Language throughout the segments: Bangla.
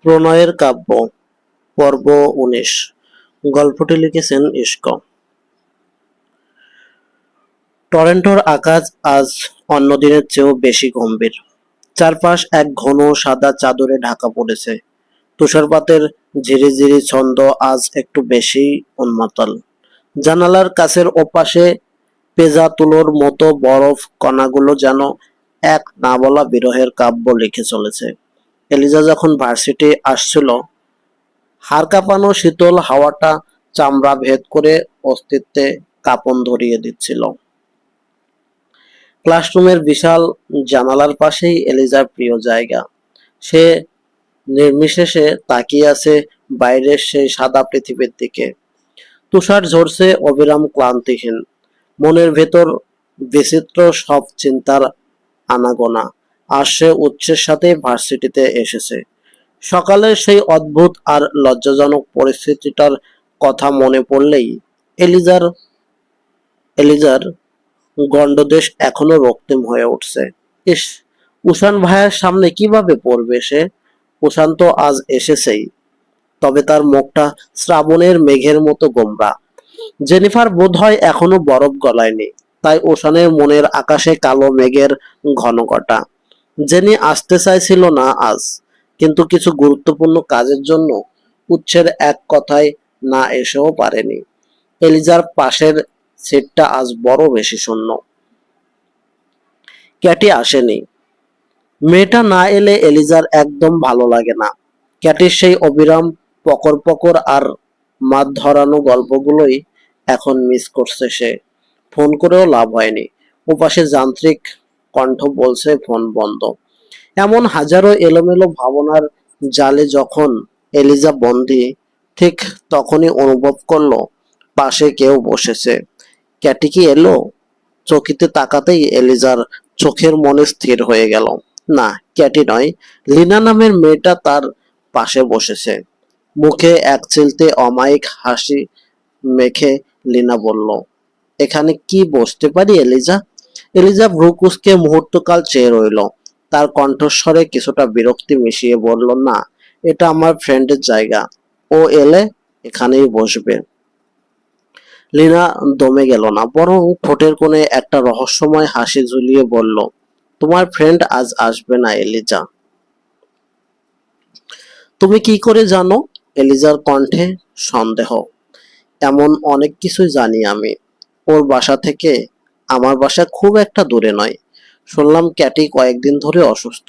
প্রণয়ের কাব্য পর্ব ১৯। গল্পটি লিখেছেন ইস্ক। টরন্টোর আকাশ আজ অন্য দিনের চেয়েও বেশি গম্ভীর। চারপাশ এক ঘন সাদা চাদরে ঢাকা পড়েছে। তুষারপাতের ঝিরিঝিরি ছন্দ আজ একটু বেশি উন্মাতাল। জানালার কাছের ওপাশে পেঁজা তুলোর মতো বরফ কণাগুলো যেন এক না বলা বিরহের কাব্য লিখে চলেছে। এলিজা যখন ভার্সিটি আসছিল, হাড় কাঁপানো শীতল হাওয়াটা চামড়া ভেদ করে অস্তিত্বে কাঁপন ধরিয়ে দিচ্ছিল। ক্লাসরুমের বিশাল জানালার পাশেই এলিজার প্রিয় জায়গা। সে নির্বিশেষে তাকিয়ে আছে বাইরের সেই সাদা পৃথিবীর দিকে। তুষার ঝরছে অবিরাম ক্লান্তিহীন। মনের ভেতর বিচিত্র সব চিন্তার আনাগোনা। আর সে উৎসের সাথে ভার্সিটিতে এসেছে। সকালের সেই অদ্ভুত আর লজ্জাজনক পরিস্থিতিটার কথা মনে পড়লেই এলিজার এলিজার গণ্ডদেশ এখনো রক্তিম হয়ে উঠছে। ইস, উষান ভাইয়ার সামনে কিভাবে পড়বে সে? উষান তো আজ এসেছেই, তবে তার মুখটা শ্রাবণের মেঘের মতো গোমড়া। জেনিফার বোধহয় এখনো বরফ গলায়নি, তাই উষানের মনের আকাশে কালো মেঘের ঘনঘটা। জেনি আসতে চাইছিল না আজ, কিন্তু কিছু গুরুত্বপূর্ণ কাজের জন্য উৎসের এক কথায় না এসেও পারেনি। এলিজার পাশের সিটটা আজ বড় বেশি শূন্য। ক্যাটি আসেনি। মেয়েটা না এলে এলিজার একদম ভালো লাগে না। ক্যাটির সেই অবিরাম পকর পকর আর মাথ ধরানো গল্পগুলোই এখন মিস করছে সে। ফোন করেও লাভ হয়নি। ওপাশে যান্ত্রিক কণ্ঠ বলছে ফোন বন্ধ। এমন হাজারো এলোমেলো ভাবনার জালে যখন এলিজা বন্দী, ঠিক তখনই অনুভব করলো পাশে কেউ বসেছে। ক্যাটি কি এলো? চকিতে তাকাতেই এলিজার চোখের মনে স্থির হয়ে গেল। না, ক্যাটি নয়, লিনা নামের মেয়েটা তার পাশে বসেছে। মুখে এক চিলতে অমায়িক হাসি মেখে লিনা বলল, এখানে কি বসতে পারি এলিজা? এলিজা ভ্রু কুঁচকে মুহূর্তকাল চেয়ে রইল। তার কণ্ঠস্বরে কিছুটা বিরক্তি মিশিয়ে বলল, না, এটা আমার ফ্রেন্ডের জায়গা। ও এলে এখানেই বসবে। লিনা দমে গেল না, বরং ঠোঁটের কোণে একটা রহস্যময় হাসি ঝুলিয়ে বলল, তোমার ফ্রেন্ড আজ আসবে না এলিজা। তুমি কি করে জানো? এলিজার কণ্ঠে সন্দেহ। এমন অনেক কিছুই জানি আমি। ওর বাসা থেকে আমার বাসা খুব একটা দূরে নয়। শুনলাম ক্যাটি কয়েকদিন ধরে অসুস্থ।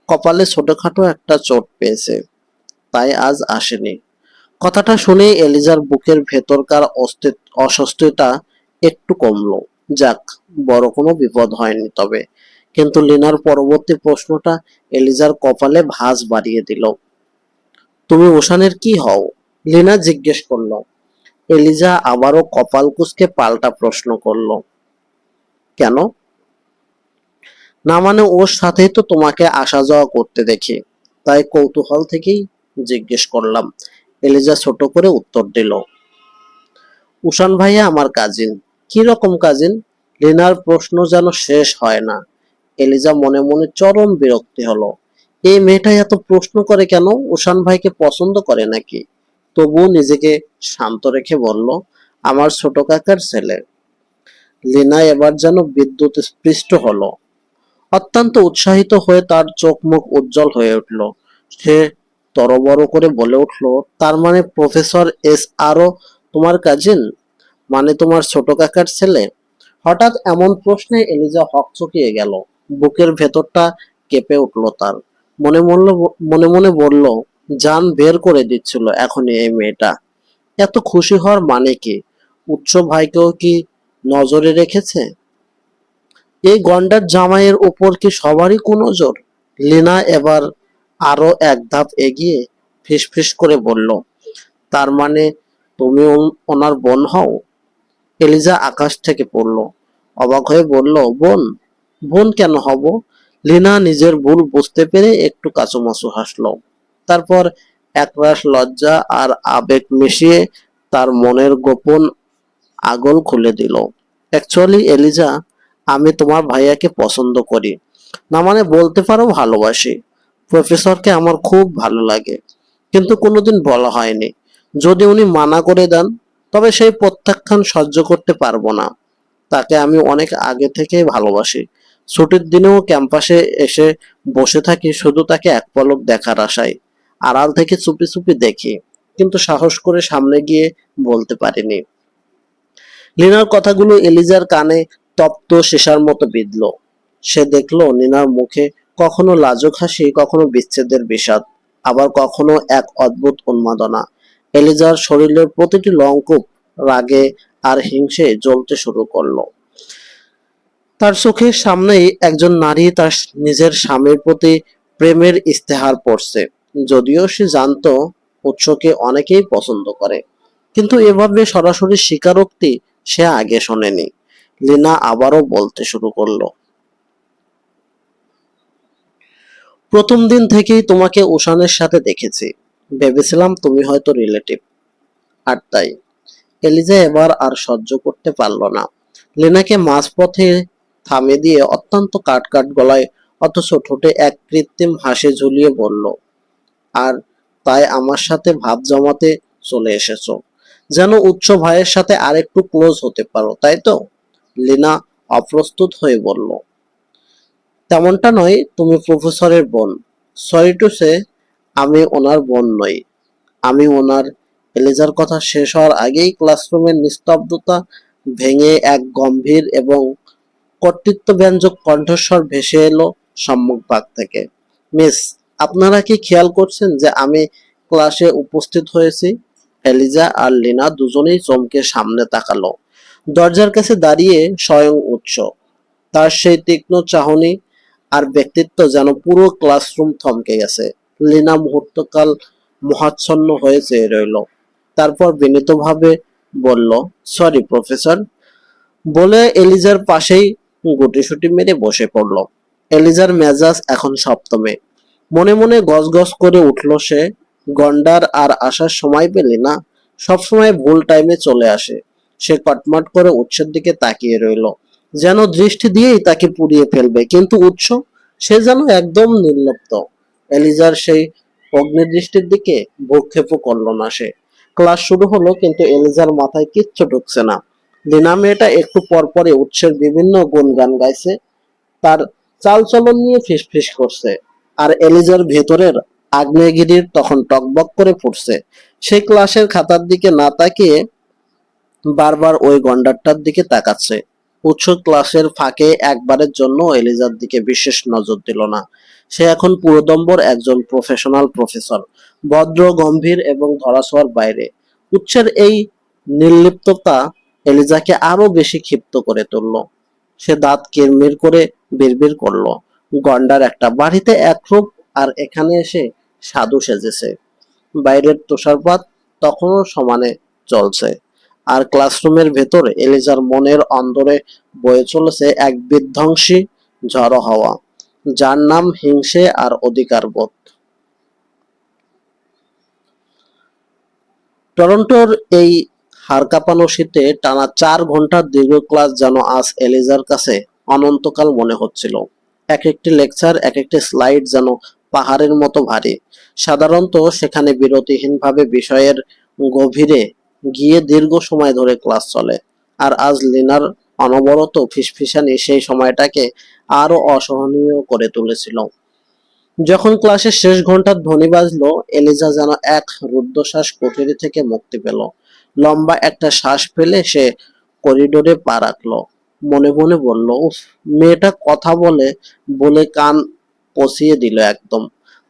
কপালে ছোটখাটো একটা চোট পেয়েছে, তাই আজ আসেনি। কথাটা শুনে এলিজার বুকের ভেতরকার অস্বস্তিটা একটু কমলো। যাক, বড় কোনো বিপদ হয়নি তবে। কিন্তু লিনার পরবর্তী প্রশ্নটা এলিজার কপালে ভাঁজ বাড়িয়ে দিল। তুমি ওশানের কি হও? লিনা জিজ্ঞেস করলো। এলিজা আবারও কপাল কুঁচকে পাল্টা প্রশ্ন করলো, কেন? না মানে ওর সাথেই তো তোমাকে আসা যাওয়া করতে দেখি, তাই কৌতূহল থেকেই জিজ্ঞেস করলাম। এলিজা ছোট করে উত্তর দিল, উষান ভাইয়া আমার কাজিন। কি রকম কাজিন? লিনার প্রশ্ন যেন শেষ হয় না। এলিজা মনে মনে চরম বিরক্তি হলো। এই মেয়েটা এত প্রশ্ন করে কেন? উষান ভাইকে পছন্দ করে নাকি? তবুও নিজেকে শান্ত রেখে বলল, আমার ছোট কাকার ছেলে। লিনা এবার যেন বিদ্যুৎ স্পৃষ্ট হলো। অত্যন্ত উৎসাহিত হয়ে তার চোখ মুখ উজ্জ্বল হয়ে উঠল। সে তরবর করে বলে উঠল, তার মানে প্রফেসর এস আরও তোমার কাজিন? মানে তোমার ছোট কাকার ছেলে? হঠাৎ এমন প্রশ্নে এলিজা হকচকিয়ে গেল। বুকের ভেতরটা কেঁপে উঠল তার। মনে মনে বলল, জান বের করে দিচ্ছিল এখনই এই মেয়েটা। এত খুশি হওয়ার মানে কি? উৎস ভাইকেও কি নজরে রেখেছে? এই গন্ডার জামাইয়ের উপর কি সবারই কুনজর? লিনা এবার আরো এক ধাপ এগিয়ে ফিসফিস করে বলল, তার মানে তুমি ওনার বোন হও? এলিজা আকাশ থেকে পড়ল। অবাক হয়ে বলল, বোন? বোন কেন হব? লিনা নিজের ভুল বুঝতে পেরে একটু কাঁচুমাচু হাসলো। তারপর একরাশ লজ্জা আর আবেগ মিশিয়ে তার মনের গোপন আগল খুলে দিল। অ্যাকচুয়ালি এলিজা, আমি তোমার ভাইয়াকে পছন্দ করি। না মানে বলতে পারো ভালোবাসি। প্রফেসরকে আমার খুব ভালো লাগে, কিন্তু কোনোদিন বলা হয়নি। যদি উনি মানা করে দেন তবে সেই প্রত্যাখ্যান সহ্য করতে পারবো না। তাকে আমি অনেক আগে থেকেই ভালোবাসি। ছুটির দিনেও ক্যাম্পাসে এসে বসে থাকি শুধু তাকে এক পলক দেখার আশায়। আড়াল থেকে চুপি চুপি দেখি, কিন্তু সাহস করে সামনে গিয়ে বলতে পারিনি। লিনার কথাগুলো এলিজার কানে তপ্ত সীসার মতো বিঁধল। সে দেখলো নিনার মুখে কখনো লাজুক হাসি, কখনো বিচ্ছেদের বিষাদ, আবার কখনো এক অদ্ভুত উন্মাদনা। এলিজার শরীরের প্রতিটি লংকুপ রাগে আর হিংসে জ্বলতে শুরু করলো। তার চোখের সামনেই একজন নারী তার নিজের স্বামীর প্রতি প্রেমের ইস্তেহার পড়ছে। যদিও সে জানতো উৎসকে অনেকেই পছন্দ করে, কিন্তু এভাবে সরাসরি স্বীকারোক্তি সে আগে শোনেনি। লিনা আবারও বলতে শুরু করলো, প্রথম দিন থেকেই তোমাকে উষানের সাথে দেখেছি, ভেবেছিলাম তুমি হয়তো রিলেটিভ। আর তাই। এলিজা এবার আর সহ্য করতে পারল না। লেনাকে মাঝপথে থামিয়ে দিয়ে অত্যন্ত কাটকাট গলায় অথচ ঠোঁটে এক কৃত্রিম হাসি ঝুলিয়ে বলল, আর তাই আমার সাথে ভাব জমাতে চলে এসেছো, যেন উৎস ভাইয়ের সাথে আরেকটু ক্লোজ হতে পারো, তাই তো? লিনা অপ্রস্তুত হয়ে বলল, তেমনটা নয়, তুমি প্রফেসরের বোন। সরি টু সে, আমি ওনার বোন নই, আমি ওনার। এলিজার কথা শেষ হওয়ার আগেই ক্লাসরুমের নিস্তব্ধতা ভেঙে এক গম্ভীর এবং কর্তৃত্বব্যঞ্জক কণ্ঠস্বর ভেসে এলো সম্মুখভাগ থেকে। মিস, আপনারা কি খেয়াল করছেন যে আমি ক্লাসে উপস্থিত হয়েছি? এলিজা আর লিনা দুজনেই চমকে সামনে তাকালো। দরজার কাছে দাঁড়িয়ে স্বয়ং উৎস। তার সেই তীক্ষ্ণ চাহনি আর ব্যক্তিত্ব যেন পুরো ক্লাসরুম থমকে গেছে। লিনা মুহূর্তকাল মোহাচ্ছন্ন হয়ে চেয়ে রইল, তারপর বিনীতভাবে বলল, সরি প্রফেসর, বলে এলিজার পাশেই গুটিসুটি মেরে বসে পড়ল। এলিজার মেজাজ এখন সপ্তমে। মনে মনে গজগজ করে উঠল সে, গন্ডার আর আসার সময় পেলি না, সবসময় ভুল টাইমে চলে আসে। সে কটমট করে উৎসের দিকে তাকিয়ে রইল, যেন দৃষ্টি দিয়েই তাকে পুড়িয়ে ফেলবে, কিন্তু উৎস, সে যেন একদম নির্লিপ্ত। এলিজার সেই অগ্নিদৃষ্টির দিকে ভ্রুক্ষেপও করল না সে। ক্লাস শুরু হলো, কিন্তু এলিজার মাথায় কিচ্ছু ঢুকছে না। লিনা মেয়েটা একটু পর পরে উৎসের বিভিন্ন গুণগান গাইছে, তার চালচলন নিয়ে ফিসফিস করছে, আর এলিজার ভেতরের আগ্নেয়গিরির তখন টকবক করে ফুটছে। সে ক্লাসের খাতার দিকে না তাকিয়ে বারবার ওই গন্ডারটার দিকে তাকাচ্ছে। উৎস ক্লাসের ফাঁকে একবারের জন্য এলিজার দিকে বিশেষ নজর দিল না। সে এখন পুরোদম্বর একজন প্রফেশনাল প্রফেসর, ভদ্র, গম্ভীর এবং ধরাছোঁয়ার বাইরে। উৎসের এই নির্লিপ্ততা এলিজাকে আরো বেশি ক্ষিপ্ত করে তুলল। সে দাঁত কিরমির করে বিড়বিড় করলো, গন্ডার একটা, বাড়িতে এক রূপ আর এখানে এসে সাধু সেজেছে। বাইরের তুষারপাত তখনও সমানে চলছে, আর ক্লাসরুমের ভেতর এলিজার মনের অন্দরে বয়ে চলেছে এক বিধ্বংসী ঝড়ো হাওয়া, যার নাম হিংসে আর অধিকারবোধ। টরন্টোর এই হাড় কাঁপানো শীতে টানা 4 ঘন্টার দীর্ঘ ক্লাস যেন আজ এলিজার কাছে অনন্তকাল মনে হচ্ছিল। এক একটি লেকচার, এক একটি স্লাইড যেন পাহাড়ের মতো ভারী। সাধারণত সেখানে বিরতিহীনভাবে বিষয়ের গভীরে গিয়ে দীর্ঘ সময় ধরে ক্লাস চলে, আর আজ লিনার অনবরত ফিসফিসানি সেই সময়টাকে আরো অসহনীয় করে তুলেছিল। যখন ক্লাসের শেষ ঘন্টার ধ্বনি বাজলো, এলিজা যেন এক রুদ্ধশ্বাস কুঠুরি থেকে মুক্তি পেল। লম্বা একটা শ্বাস ফেলে সে করিডোরে পা রাখলো। মনে মনে বলল, উফ, মেয়েটা কথা বলে বলে কান পচিয়ে দিল একদম।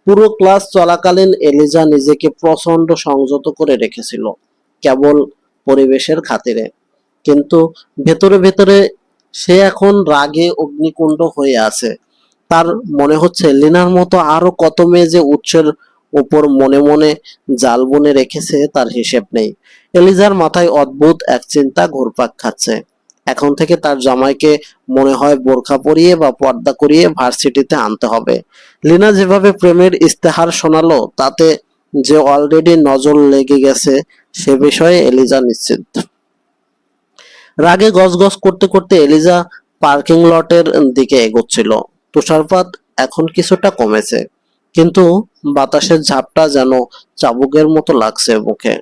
পুরো ক্লাস চলাকালীন এলিজা নিজেকে প্রচন্ড সংযত করে রেখেছিল, কেবল পরিবেশের খাতিরে। কিন্তু ভেতরে ভেতরে সে এখন রাগে অগ্নিকুণ্ড হয়ে আছে। তার মনে হচ্ছে লিনার মতো আরো কত মেয়ে যে উৎসের উপর মনে মনে জাল বুনে রেখেছে, তার হিসেব নেই। এলিজার মাথায় অদ্ভুত এক চিন্তা ঘুরপাক খাচ্ছে। এখন থেকে তার জামাইকে মনে হয় বোরখা পরিয়ে বা পর্দা করিয়ে ভার্সিটিতে আনতে হবে। লিনা যেভাবে প্রেমের ইস্তেহার শোনালো, তাতে যে অলরেডি নজর লেগে গেছে সে বিষয়ে এলিজা নিশ্চিত। রাগে গজগজ করতে করতে এলিজা পার্কিং লটের দিকে এগোচ্ছিল। তুষারপাত এখন কিছুটা কমেছে, কিন্তু বাতাসের ঝাপটা যেন চাবুকের মতো লাগছে মুখে।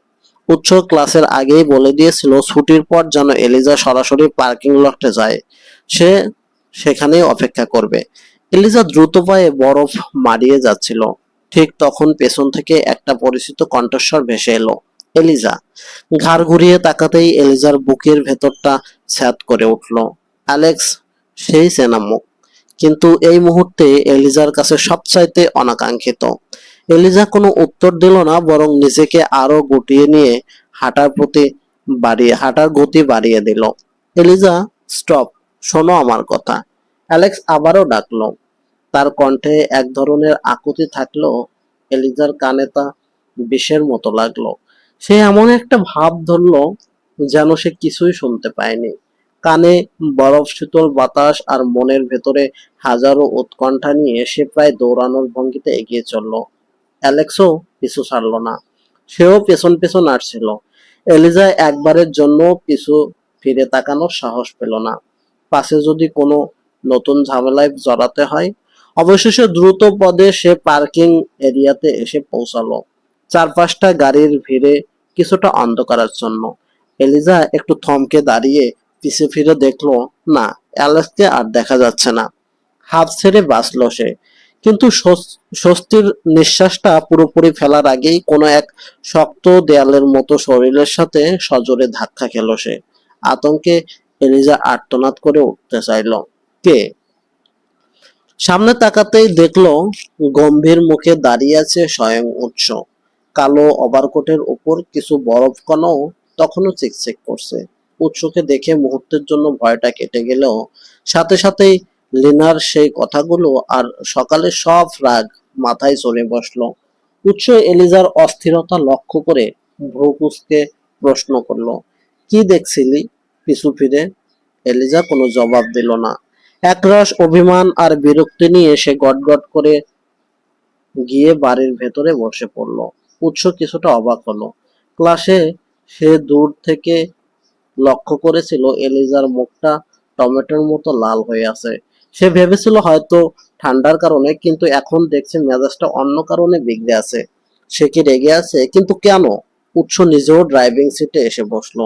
উৎস ক্লাসের আগেই বলে দিয়েছিল ছুটির পর যেন এলিজা সরাসরি পার্কিং লটে যায়, সে সেখানেই অপেক্ষা করবে। এলিজা দ্রুত পায়ে বরফ মারিয়ে যাচ্ছিল। ঠিক তখন পেছন থেকে একটা পরিচিত কণ্ঠস্বর ভেসে এলো, এলিজা। ঘাড় ঘুরিয়ে তাকাতেই এলিজার বুকের ভেতরটা স্যাঁত করে উঠল। অ্যালেক্স, সেই চেনা মুখ। কিন্তু এই মুহূর্তে এলিজার কাছে সবচাইতে অনাকাঙ্ক্ষিত। এলিজা কোনো উত্তর দিল না, বরং নিজেকে আরো গুটিয়ে নিয়ে হাঁটার গতি বাড়িয়ে দিল। এলিজা, স্টপ, শোনো আমার কথা। অ্যালেক্স আবারও ডাকলো। তার কণ্ঠে এক ধরনের আকুতি থাকলেও এলিজার কানে তা বিষের মতো লাগলো। সে এমন একটা ভাব ধরলো যেন সে কিছুই শুনতে পায়নি। কানে বরফ শীতল বাতাস আর মনের ভেতরে হাজারো উৎকণ্ঠা নিয়ে সে প্রায় দৌড়ানোর ভঙ্গিতে এগিয়ে চলল। অ্যালেক্সও পিছু ছাড়ল না, সেও পেছন পেছন আসছিল। এলিজা একবারের জন্য পিছু ফিরে তাকানোর সাহস পেল না, পাশে যদি কোনো নতুন ঝামেলায় জড়াতে হয়। অবশেষে দ্রুত পদে সে পার্কিং এরিয়াতে এসে পৌঁছালো। চারপাশটা গাড়ির ভিড়ে কিছুটা অন্ধকারাচ্ছন্ন। এলিজা একটু থমকে দাঁড়িয়ে পিছে ফিরে দেখলো, না, অ্যালেক্সকে আর দেখা যাচ্ছে না। হাঁফ ছেড়ে বাঁচল সে, কিন্তু স্বস্তির নিঃশ্বাসটা পুরোপুরি ফেলার আগেই কোনো এক শক্ত দেয়ালের মতো শরীরের সাথে সজোরে ধাক্কা খেল সে। আতঙ্কে এলিজা আর্তনাদ করে উঠতে চাইল। কে? সামনে তাকাতেই দেখলো গম্ভীর মুখে দাঁড়িয়ে আছে স্বয়ং উৎস। কালো ওভারকোটের উপর কিছু বরফ কণাও তখনও চিকচিক করছে। উৎসকে দেখে মুহূর্তের জন্য ভয়টা কেটে গেলেও সাথে সাথেই লিনার সেই কথাগুলো আর সকালের সব রাগ মাথায় চড়ে বসলো। উৎস এলিজার অস্থিরতা লক্ষ্য করে ভ্রু কুঁচকে প্রশ্ন করলো, কি দেখছিলি পিছু ফিরে? এলিজা কোনো জবাব দিল না। একরাশ অভিমান আর বিরক্তি নিয়ে সে গটগট করে গিয়ে বাড়ির ভেতরে বসে পড়ল। উৎস কিছুটা অবাক হলো। ক্লাসে সে দূর থেকে লক্ষ্য করেছিল এলিজার মুখটা টমেটোর মতো লাল হয়ে আছে। সে ভেবেছিল হয়তো ঠান্ডার কারণে, কিন্তু এখন দেখছে মেজাজটা অন্য কারণে বিগড়ে আছে। সে কি রেগে আছে? কিন্তু কেন? উৎস নিজেও ড্রাইভিং সিটে এসে বসলো।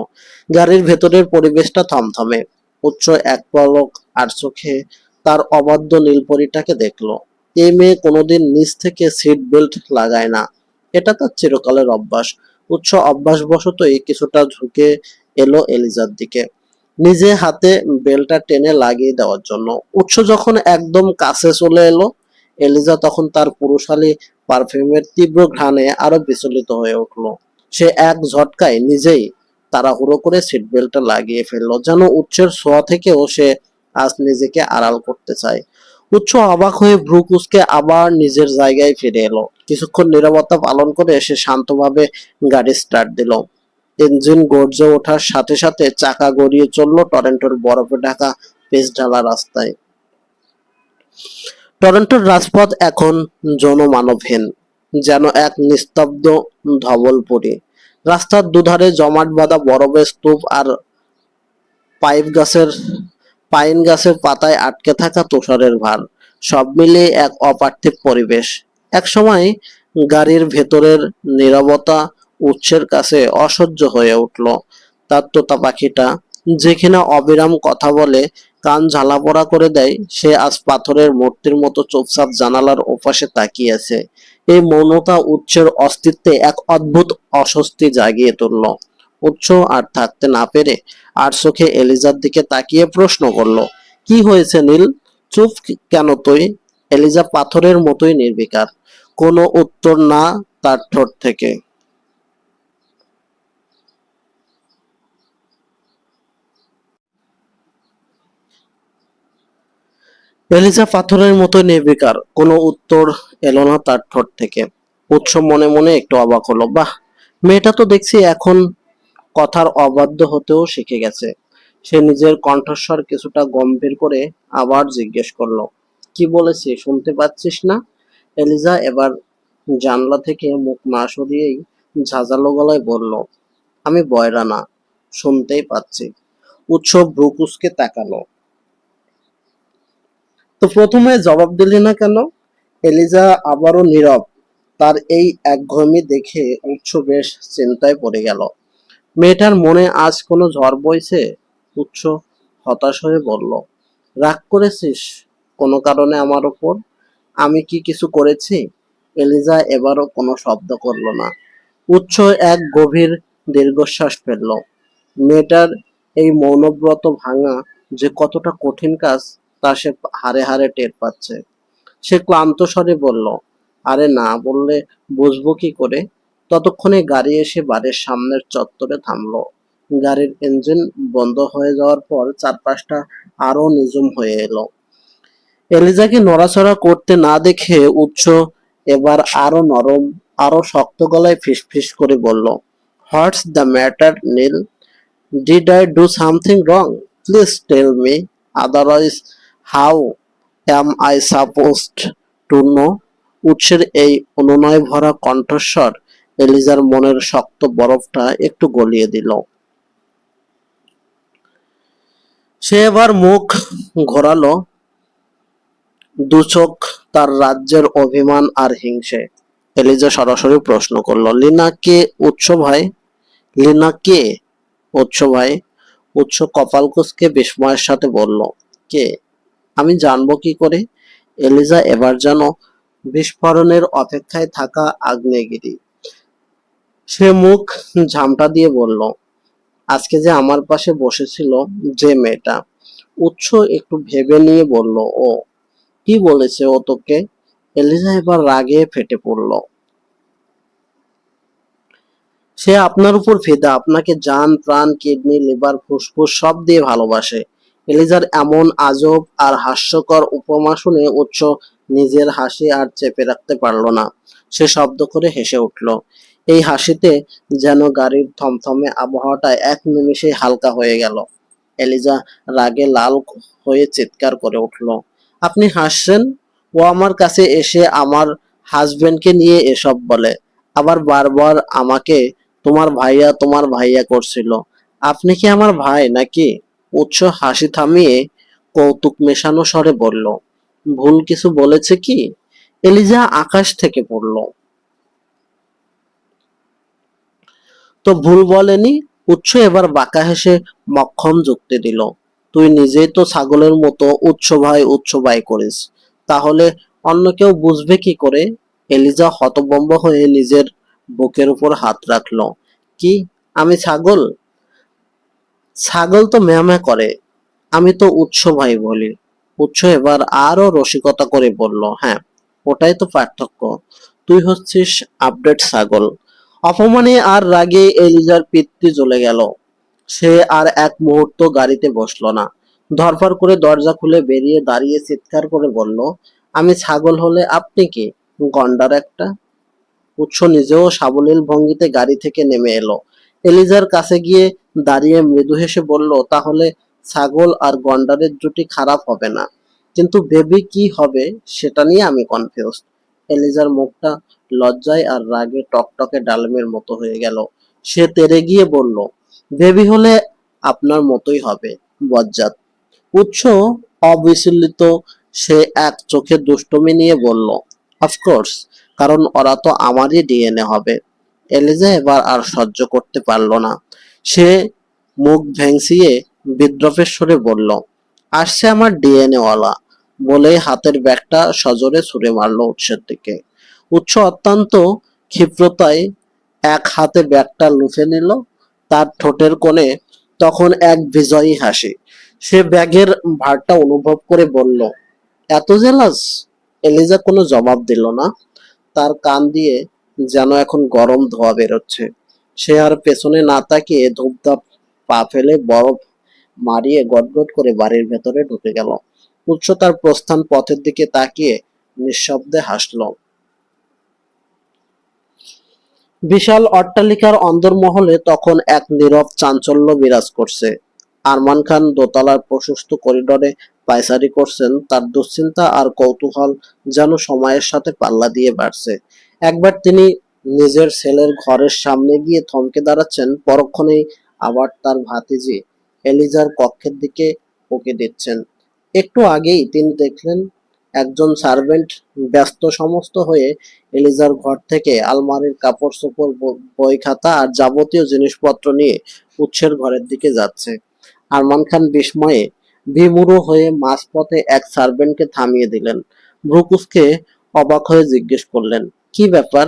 গাড়ির ভেতরের পরিবেশটা থমথমে। উৎস এক পলক আর চোখে তার অবাধ্য নীলপরীটাকে দেখলো। এই মেয়ে কোনোদিন নিচ থেকে সিট বেল্ট লাগায় না, এটা তার চিরকালের অভ্যাস। উৎস অভ্যাসবশতই কিছুটা ঝুঁকে এলো এলিজার দিকে, নিজে হাতে বেলটা টেনে লাগিয়ে দেওয়ার জন্য। উৎস যখন একদম কাছে চলে এলো, এলিজা তখন তার পুরুষালী পারফিউমের তীব্র ঘ্রাণে আরো বিচলিত হয়ে উঠলো। সে এক ঝটকায় নিজেই তাড়াহুড়ো করে সিট বেল্টটা লাগিয়ে ফেললো, যেন উৎসের ছোঁয়া থেকেও সে আজ নিজেকে আড়াল করতে চায়। উৎস অবাক হয়ে ভ্রু কুঁচকে আবার নিজের জায়গায় ফিরে এলো। কিছুক্ষণ নীরবতা পালন করে সে শান্তভাবে গাড়ি স্টার্ট দিল। ইঞ্জিন গর্জে ওঠার সাথে সাথে চাকা গড়িয়ে চলল টরন্টোর বরফে ঢাকা পিচ ঢালা রাস্তায়। টরন্টোর রাজপথ এখন জনমানবহীন, যেন এক নিস্তব্ধ ধবলপুরী। রাস্তার দুধারে জমাট বাঁধা বরফের স্তূপ আর পাইপ গাছের পাইন গাছের পাতায় আটকে থাকা তুষারের ভার, সব মিলিয়ে এক অপার্থিব পরিবেশ। এক সময় গাড়ির ভেতরের নীরবতা উৎসের কাছে অসহ্য হয়ে উঠল। তার তোতা পাখিটা, যে কিনা অবিরাম কথা বলে কান ঝালাপড়া করে দেয়, সে আজ পাথরের মূর্তির মতো চুপচাপ জানালার ওপাশে তাকিয়ে আছে। এই মৌনতা উৎসের অস্তিত্বে এক অদ্ভুত অস্বস্তি জাগিয়ে তুলল। উৎস আর থাকতে না পেরে আর চোখে এলিজার দিকে তাকিয়ে প্রশ্ন করলো, কি হয়েছে নীল? চুপ কেন তুই? এলিজা পাথরের মতোই নির্বিকার, কোনো উত্তর না তার ঠোঁট থেকে। এলিজা পাথরের মতো নির্বিকার, কোনো উত্তর এলো না তার ঠোঁট থেকে। উৎস মনে মনে একটু অবাক হলো, বাহ, মেয়েটা তো দেখছি এখন কথার অবাধ্য হতেও শিখে গেছে। সে নিজের কণ্ঠস্বর কিছুটা গম্ভীর করে আবার জিজ্ঞেস করলো, কি বলেছি শুনতে পাচ্ছিস না? এলিজা এবার জানলা থেকে মুখ না সরিয়েই ঝাঁঝালো গলায় বলল, আমি বয়রা না, শুনতেই পাচ্ছি। উৎসব ভ্রু কুঁচকে তাকালো। তো প্রথমে জবাব দিলি না কেন? এলিজা আবারও নীরব। তার এই একঘেয়েমি দেখে উৎস বেশ চিন্তায় পড়ে গেল। মেয়েটার মনে আজ কোনো ঝড় বইছে? উৎস হতাশ হয়ে বলল, রাগ করেছিস কোনো কারণে আমার ওপর? আমি কি কিছু করেছি? এলিজা এবারও কোনো শব্দ করল না। উৎস এক গভীর দীর্ঘশ্বাস ফেলল। মেয়েটার এই মৌনব্রত ভাঙা যে কতটা কঠিন কাজ তা সে হাড়ে হাড়ে টের পাচ্ছে। সে ক্লান্ত স্বরে বলল, আরে না বললে বুঝবো কি করে? ততক্ষণে গাড়ি এসে বাড়ির সামনের চত্বরে থামলো। গাড়ির ইঞ্জিন বন্ধ হয়ে যাওয়ার পর চারপাশটা আরো নিঝুম হয়ে এলো। এলিজাকে নড়াচড়া করতে না দেখে উৎস এবার আরো নরম, আরো শক্ত গলায় ফিসফিস করে বলল, what's the matter Neel? Did I do something wrong? Please tell me, otherwise how am I supposed to know? উৎসের এই অনুনয় ভরা কণ্ঠস্বর এলিজার মনের শক্ত বরফটা একটু গলিয়ে দিল। সে এবার মুখ ঘোরালো, দু চোখ তার রাজ্যের অভিমান আর হিংসে। এলিজা সরাসরি প্রশ্ন করলো, লিনা কে উৎস ভাই? লিনা কে উৎস ভাই? উৎস কপাল কুঁচকে বিস্ময়ের সাথে বলল, কে? আমি জানবো কি করে? এলিজা এবার যেন বিস্ফোরণের অপেক্ষায় থাকা আগ্নেয়গিরি। সে মুখ ঝামটা দিয়ে বলল, আজকে যে আমার পাশে বসেছিল যে মেয়েটা। উৎস একটু ভেবে নিয়ে বলল, ও কি বলেছে ও তোকে? এলিজা এবার রাগে ফেটে পড়ল। সে আপনার উপর ফিদা, আপনাকে জান প্রাণ কিডনি লিভার ফুসফুস সব দিয়ে ভালোবাসে। এলিজার এমন আজব আর হাস্যকর উপমা শুনে উৎস নিজের হাসি আর চেপে রাখতে পারল না। সে শব্দ করে হেসে উঠল। এই হাসিতে যেন গাড়ির থমথমে আবহাওয়াটা এক নিমেষেই হালকা হয়ে গেল। এলিজা রাগে লাল হয়ে চিৎকার করে উঠল, আপনি হাসছেন? ও আমার কাছে এসে আমার হাজবেন্ডকে নিয়ে এসব বলে, আবার বারবার আমাকে তোমার ভাইয়া করছিল। আপনি কি আমার ভাই নাকি? উৎস হাসি থামিয়ে কৌতুক মেশানো স্বরে বলল, ভুল কিছু বলেছে কি? এলিজা আকাশ থেকে পড়ল। তো ভুল বলেনি। উৎস এবার বাঁকা হেসে মক্ষম যুক্তি দিল, তুই নিজেই তো ছাগলের মতো উৎস ভাই করিস, তাহলে অন্য কেউ বুঝবে কি করে? এলিজা হতভম্ব হয়ে নিজের বুকের উপর হাত রাখলো। কি? আমি ছাগল? ছাগল তো ম্যাও করে, আমি তো উৎস ভাই বলি। উৎস এবার আরো রসিকতা করে বলল, হ্যাঁ ওটাই তো পার্থক্য, তুই হচ্ছিস আপডেট ছাগল। অপমানে আর রাগে এলিজার পিত্তি জ্বলে গেল। সে আর এক মুহূর্ত গাড়িতে বসলো না। ধরফর করে দরজা খুলে বেরিয়ে দাঁড়িয়ে চিৎকার করে বলল, আমি ছাগল হলে আপনি কি? গন্ডার একটা! উৎস নিজেও সাবলীল ভঙ্গিতে গাড়ি থেকে নেমে এলো। এলিজার কাছে গিয়ে দাঁড়িয়ে মৃদু হেসে বলল, তাহলে ছাগল আর গন্ডারের জুটি খারাপ হবে না, কিন্তু বেবি কি হবে সেটা নিয়ে আমি কনফিউজ। এলিজার মুখটা লজ্জায় আর রাগে টকটকে ডালমের মতো হয়ে গেল। সে তেরে গিয়ে বলল, বেবি হলে আপনার মতোই হবে, বজ্জাত। উৎস অবিচলিত। সে এক চোখে দুষ্টুমি নিয়ে বলল, অফকোর্স, কারণ ওরা তো আমারই ডিএনএ হবে। এলিজা এবার আর সহ্য করতে পারল না। সে মুখ ভেংচিয়ে বিদ্রূপের সুরে বলল, আসছে আমার ডিএনএ ওয়ালা, বলেই হাতের ব্যাগটা সজোরে ছুঁড়ে মারল উৎসের দিকে। উৎস অত্যন্ত ক্ষিপ্রতায় এক হাতে ব্যাগটা লুফে নিল। তার ঠোঁটের কোণে তখন এক বিজয়ী হাসি। সে ব্যাগের ভারটা অনুভব করে বলল, এত জেলাস? এলিজা কোনো জবাব দিল না। তার কান দিয়ে যেন এখন গরম ধোঁয়া বেরোচ্ছে। সে আর পেছনে না তাকিয়ে ধূপধাপ পা ফেলে বরফ মারিয়ে গটগট করে বাড়ির ভেতরে ঢুকে গেল। উৎস তার প্রস্থান পথের দিকে তাকিয়ে নিঃশব্দে হাসল। বিশাল অট্টালিকার অন্দরমহলে তখন এক নীরব চাঞ্চল্য বিরাজ করছে। আরমান খান দোতলার প্রশস্ত করিডোরে পায়চারি করছেন, তার দুশ্চিন্তা আর কৌতূহল যেন সময়ের সাথে পাল্লা দিয়ে বাড়ছে। একবার তিনি নিজের ছেলের ঘরের সামনে গিয়ে থমকে দাঁড়াচ্ছেন, পরক্ষণেই আবার তার ভাতিজি এলিজার কক্ষের দিকে উঁকি দিচ্ছেন। একটু আগেই তিনি দেখলেন একজন সার্ভেন্ট ব্যস্ত সমস্ত হয়ে এলিজার ঘর থেকে আলমারির কাপড় চোপড় বই খাতা আর যাবতীয় জিনিসপত্র নিয়ে উৎসের ঘরের দিকে যাচ্ছে। আরমান খান বিস্ময়ে বিমূঢ় হয়ে মাঝপথে এক সার্ভেন্টকে থামিয়ে দিলেন। ভ্রুকুচকে অবাক হয়ে জিজ্ঞেস করলেন, কি ব্যাপার?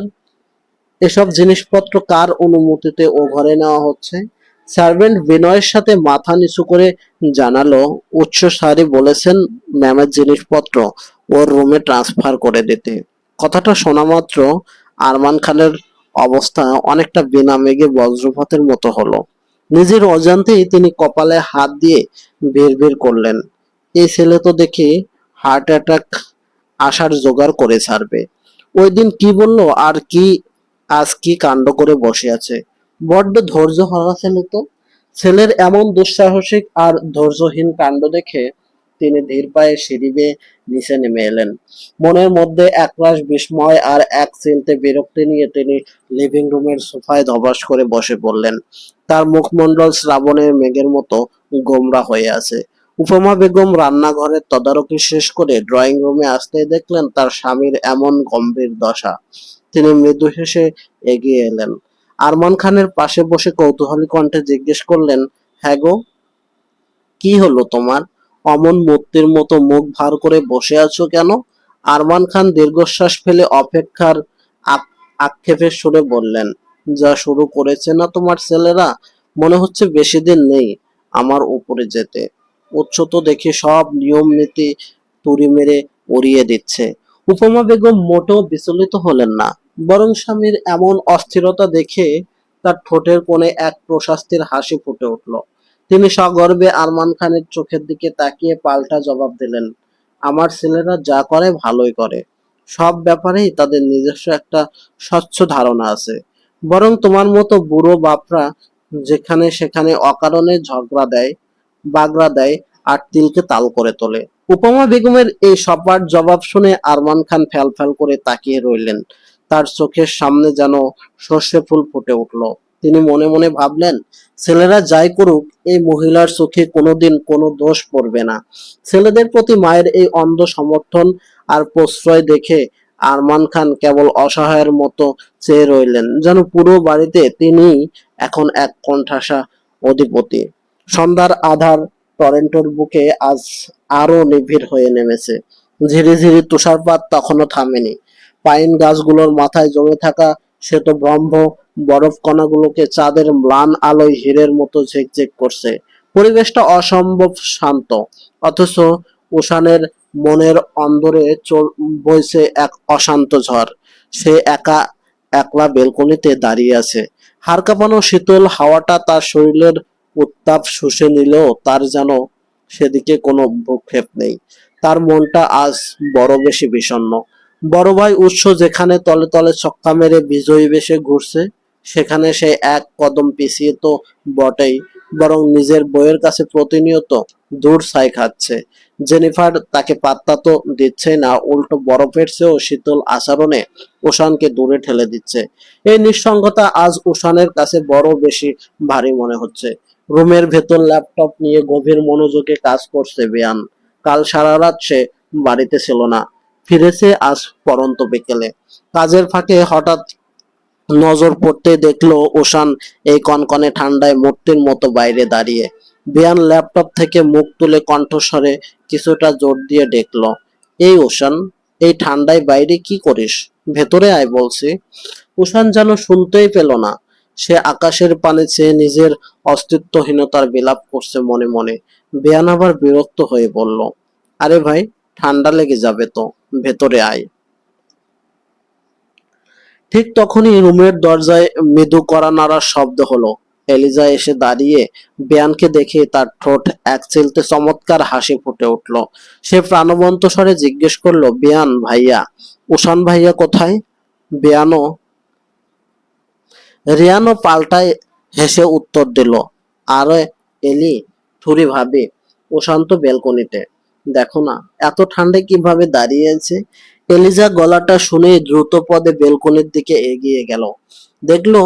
এসব জিনিসপত্র কার অনুমতিতে ও ঘরে নেওয়া হচ্ছে? সার্ভেন্ট বিনয়ের সাথে মাথা নিচু করে জানালো, উচ্চ স্বরে বলেছেন ম্যামের জিনিসপত্র ওর রুমে ট্রান্সফার করে দিতে। কথাটা শোনা মাত্র আরমান খানের অবস্থা অনেকটা বিনা মেঘে বজ্রপাতের মতো হলো। নিজের অজান্তেই তিনি কপালে হাত দিয়ে বের করলেন, এই ছেলে তো দেখি হার্ট অ্যাটাক আসার জোগাড় করে ছাড়বে। ওই দিন কি বললো আর কি আজ কি কাণ্ড করে বসে আছে। বড্ড ধৈর্য হারা ছেলে তো। ছেলের এমন দুঃসাহসিক আর ধৈর্যহীন কাণ্ড দেখে তিনি ধীর পায়ে সিঁড়ি বেয়ে নিচে নেমে এলেন। মনের মধ্যে একরাশ বিস্ময় আর এক চিলতে বিরক্তি নিয়ে তিনি লিভিং রুমের সোফায় ধবাস করে বসে পড়লেন। তার মুখমণ্ডল শ্রাবণের মেঘের মতো গোমরা হয়ে আছে। উপমা বেগম রান্নাঘরের তদারকি শেষ করে ড্রয়িং রুমে আসতেই দেখলেন তার স্বামীর এমন গম্ভীর দশা। তিনি মৃদু হেসে এগিয়ে এলেন। আরমান খানের পাশে বসে কৌতূহলী কণ্ঠে জিজ্ঞেস করলেন, হ্যাঁ গো, কি হলো তোমার? অমন মূর্তির মতো মুখ ভার করে বসে আছো কেন? আরমান খান দীর্ঘশ্বাস ফেলে অপেক্ষার আক্ষেপের সুরে বললেন, যা শুরু করেছে না তোমার ছেলেরা, মনে হচ্ছে বেশি দিন নেই আমার উপরে যেতে। উৎস তো দেখি সব নিয়ম নীতি তুড়ি মেরে উড়িয়ে দিচ্ছে। উপমা বেগম মোটেও বিচলিত হলেন না, বরং স্বামীর এমন অস্থিরতা দেখে তার ঠোঁটের কোণে এক প্রশান্তির হাসি ফুটে উঠল। তিনি সগর্বে আরমান খানের চোখের দিকে তাকিয়ে পাল্টা জবাব দিলেন, আমার ছেলেরা যা করে ভালোই করে। সব ব্যাপারেই তাদের নিজস্ব একটা স্বচ্ছ ধারণা আছে। বরং তোমার মতো বুড়ো বাপরা যেখানে সেখানে অকারণে ঝগড়া দেয়, বাগড়া দেয় আর তিলকে তাল করে তোলে। উপমা বেগমের এই সপাট জবাব শুনে আরমান খান ফ্যাল ফ্যাল করে তাকিয়ে রইলেন। তার চোখের সামনে যেন সর্ষে ফুল ফুটে উঠল। তিনি মনে মনে ভাবলেন, ছেলেরা যাই করুক এই মহিলার চোখে কোনোদিন কোনো দোষ পড়বে না। ছেলেদের প্রতি মায়ের এই অন্ধ সমর্থন আর প্রশ্রয় দেখে আরমান খান কেবল অসহায়ের মতো চেয়ে রইলেন, যেন পুরো বাড়িতে তিনিই এখন এক কোণঠাসা অধিপতি। সন্ধ্যার আধার টরন্টোর বুকে আজ আরো নিবিড় হয়ে নেমেছে। ঝিরিঝিরি তুষারপাত তখনও থামেনি। পাইন গাছগুলোর মাথায় জমে থাকা শ্বেত ব্রহ্ম বরফ কণাগুলোকে চাঁদের ম্লান আলোয় হীরের মতো ঝিকঝিক করছে। পরিবেশটা অসম্ভব শান্ত, অথচ উষানের মনের অন্দরে বইছে এক অশান্ত ঝড়। সে একা একলা বেলকনিতে দাঁড়িয়ে আছে। হাড় কাঁপানো শীতল হাওয়াটা তার শরীরের উত্তাপ শুষে নিলেও তার যেন সেদিকে কোনো ভ্রুক্ষেপ নেই। তার মনটা আজ বড় বেশি বিষণ্ণ। বড় ভাই উৎস যেখানে তলে তলে ছক্কা মেরে বিজয়ী বেশে ঘুরছে, সেখানে সে এক কদম পিছিয়ে তো বটেই, বরং নিজের বইয়ের কাছে প্রতিনিয়ত দূর ছাই খাচ্ছে। জেনিফার তাকে পাত্তা তো দিচ্ছেই না, উল্টো বরফের চেয়েও শীতল আচরণে উষানকে দূরে ঠেলে দিচ্ছে। এই নিঃসঙ্গতা আজ উষানের কাছে বড় বেশি ভারী মনে হচ্ছে। রুমের ভেতর ল্যাপটপ নিয়ে গভীর মনোযোগে কাজ করছে বেয়ান। কাল সারা রাত সে বাড়িতে ছিল না, ফিরেছে আজ পরন্ত বিকেলে। কাজের ফাঁকে হঠাৎ নজর পড়তে দেখলো ওশান এই কনকনে ঠান্ডায় মূর্তির মতো বাইরে দাঁড়িয়ে। বিয়ান ল্যাপটপ থেকে মুখ তুলে কণ্ঠস্বরে কিছুটা জোর দিয়ে ডেকলো, এই ওশান, এই ঠান্ডায় বাইরে কি করিস? ভেতরে আয় বলছি। ওশান যেন শুনতেই পেল না। সে আকাশের পানে চেয়ে নিজের অস্তিত্বহীনতার বিলাপ করছে মনে মনে। বিয়ান আবার বিরক্ত হয়ে বলল, আরে ভাই, ঠান্ডা লেগে যাবে তো, ভেতরে আয়। ঠিক তখনই রুমের দরজায় মৃদু কড়া নাড়ার শব্দ হলো। এলিজা এসে দাঁড়িয়ে বেয়ানকে দেখে তার ঠোঁট এক চিলতে চমৎকার হাসি ফুটে উঠল। সে প্রাণবন্ত স্বরে জিজ্ঞেস করলো, বেয়ান ভাইয়া, উষান ভাইয়া কোথায়? বেয়ানও রিয়ানও পাল্টায় হেসে উত্তর দিল, আরে এলি, থুরি ভাবি, উষান তো বেলকনিতে, দেখো না এত ঠান্ডায় কিভাবে দাঁড়িয়ে আছে। এলিজা গলাটা শুনে দ্রুত পদে বেলকনির দিকে এগিয়ে গেল। দেখলো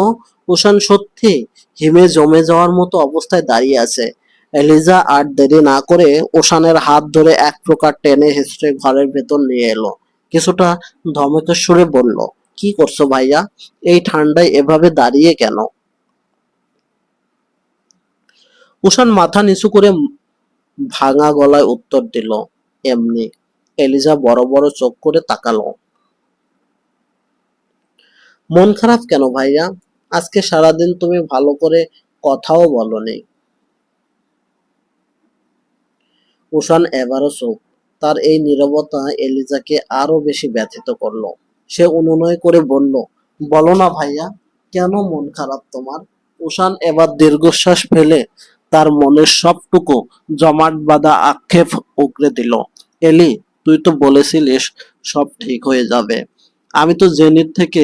উষান সত্যি হিমে জমে যাওয়ার মতো অবস্থায় দাঁড়িয়ে আছে। এলিজা আর দেরি না করে ওশানের হাত ধরে এক প্রকার টেনে হিঁচড়ে ঘরের ভেতর নিয়ে এলো। কিছুটা ধমকের সুরে বলল, কি করছো ভাইয়া? এই ঠান্ডায় এভাবে দাঁড়িয়ে কেন? ওশান মাথা নিচু করে ভাঙা গলায় উত্তর দিল, এমনি। এলিজা বড় বড় চোখ করে তাকালো। মন খারাপ কেন ভাইয়া? আজকে সারাদিন তুমি ভালো করে কথাও বলনি। উষান এবারও চুপ। তার এই নীরবতা এলিজাকে আরো বেশি ব্যথিত করলো। সে অনুনয় করে বলল, বলো না ভাইয়া, কেন মন খারাপ তোমার? উষান এবার দীর্ঘশ্বাস ফেলে তার মনের সবটুকু জমাট বাঁধা আক্ষেপ উগরে দিল। এলি, তুই তো বলেছিলিস সব ঠিক হয়ে যাবে। আমি তো জেনির থেকে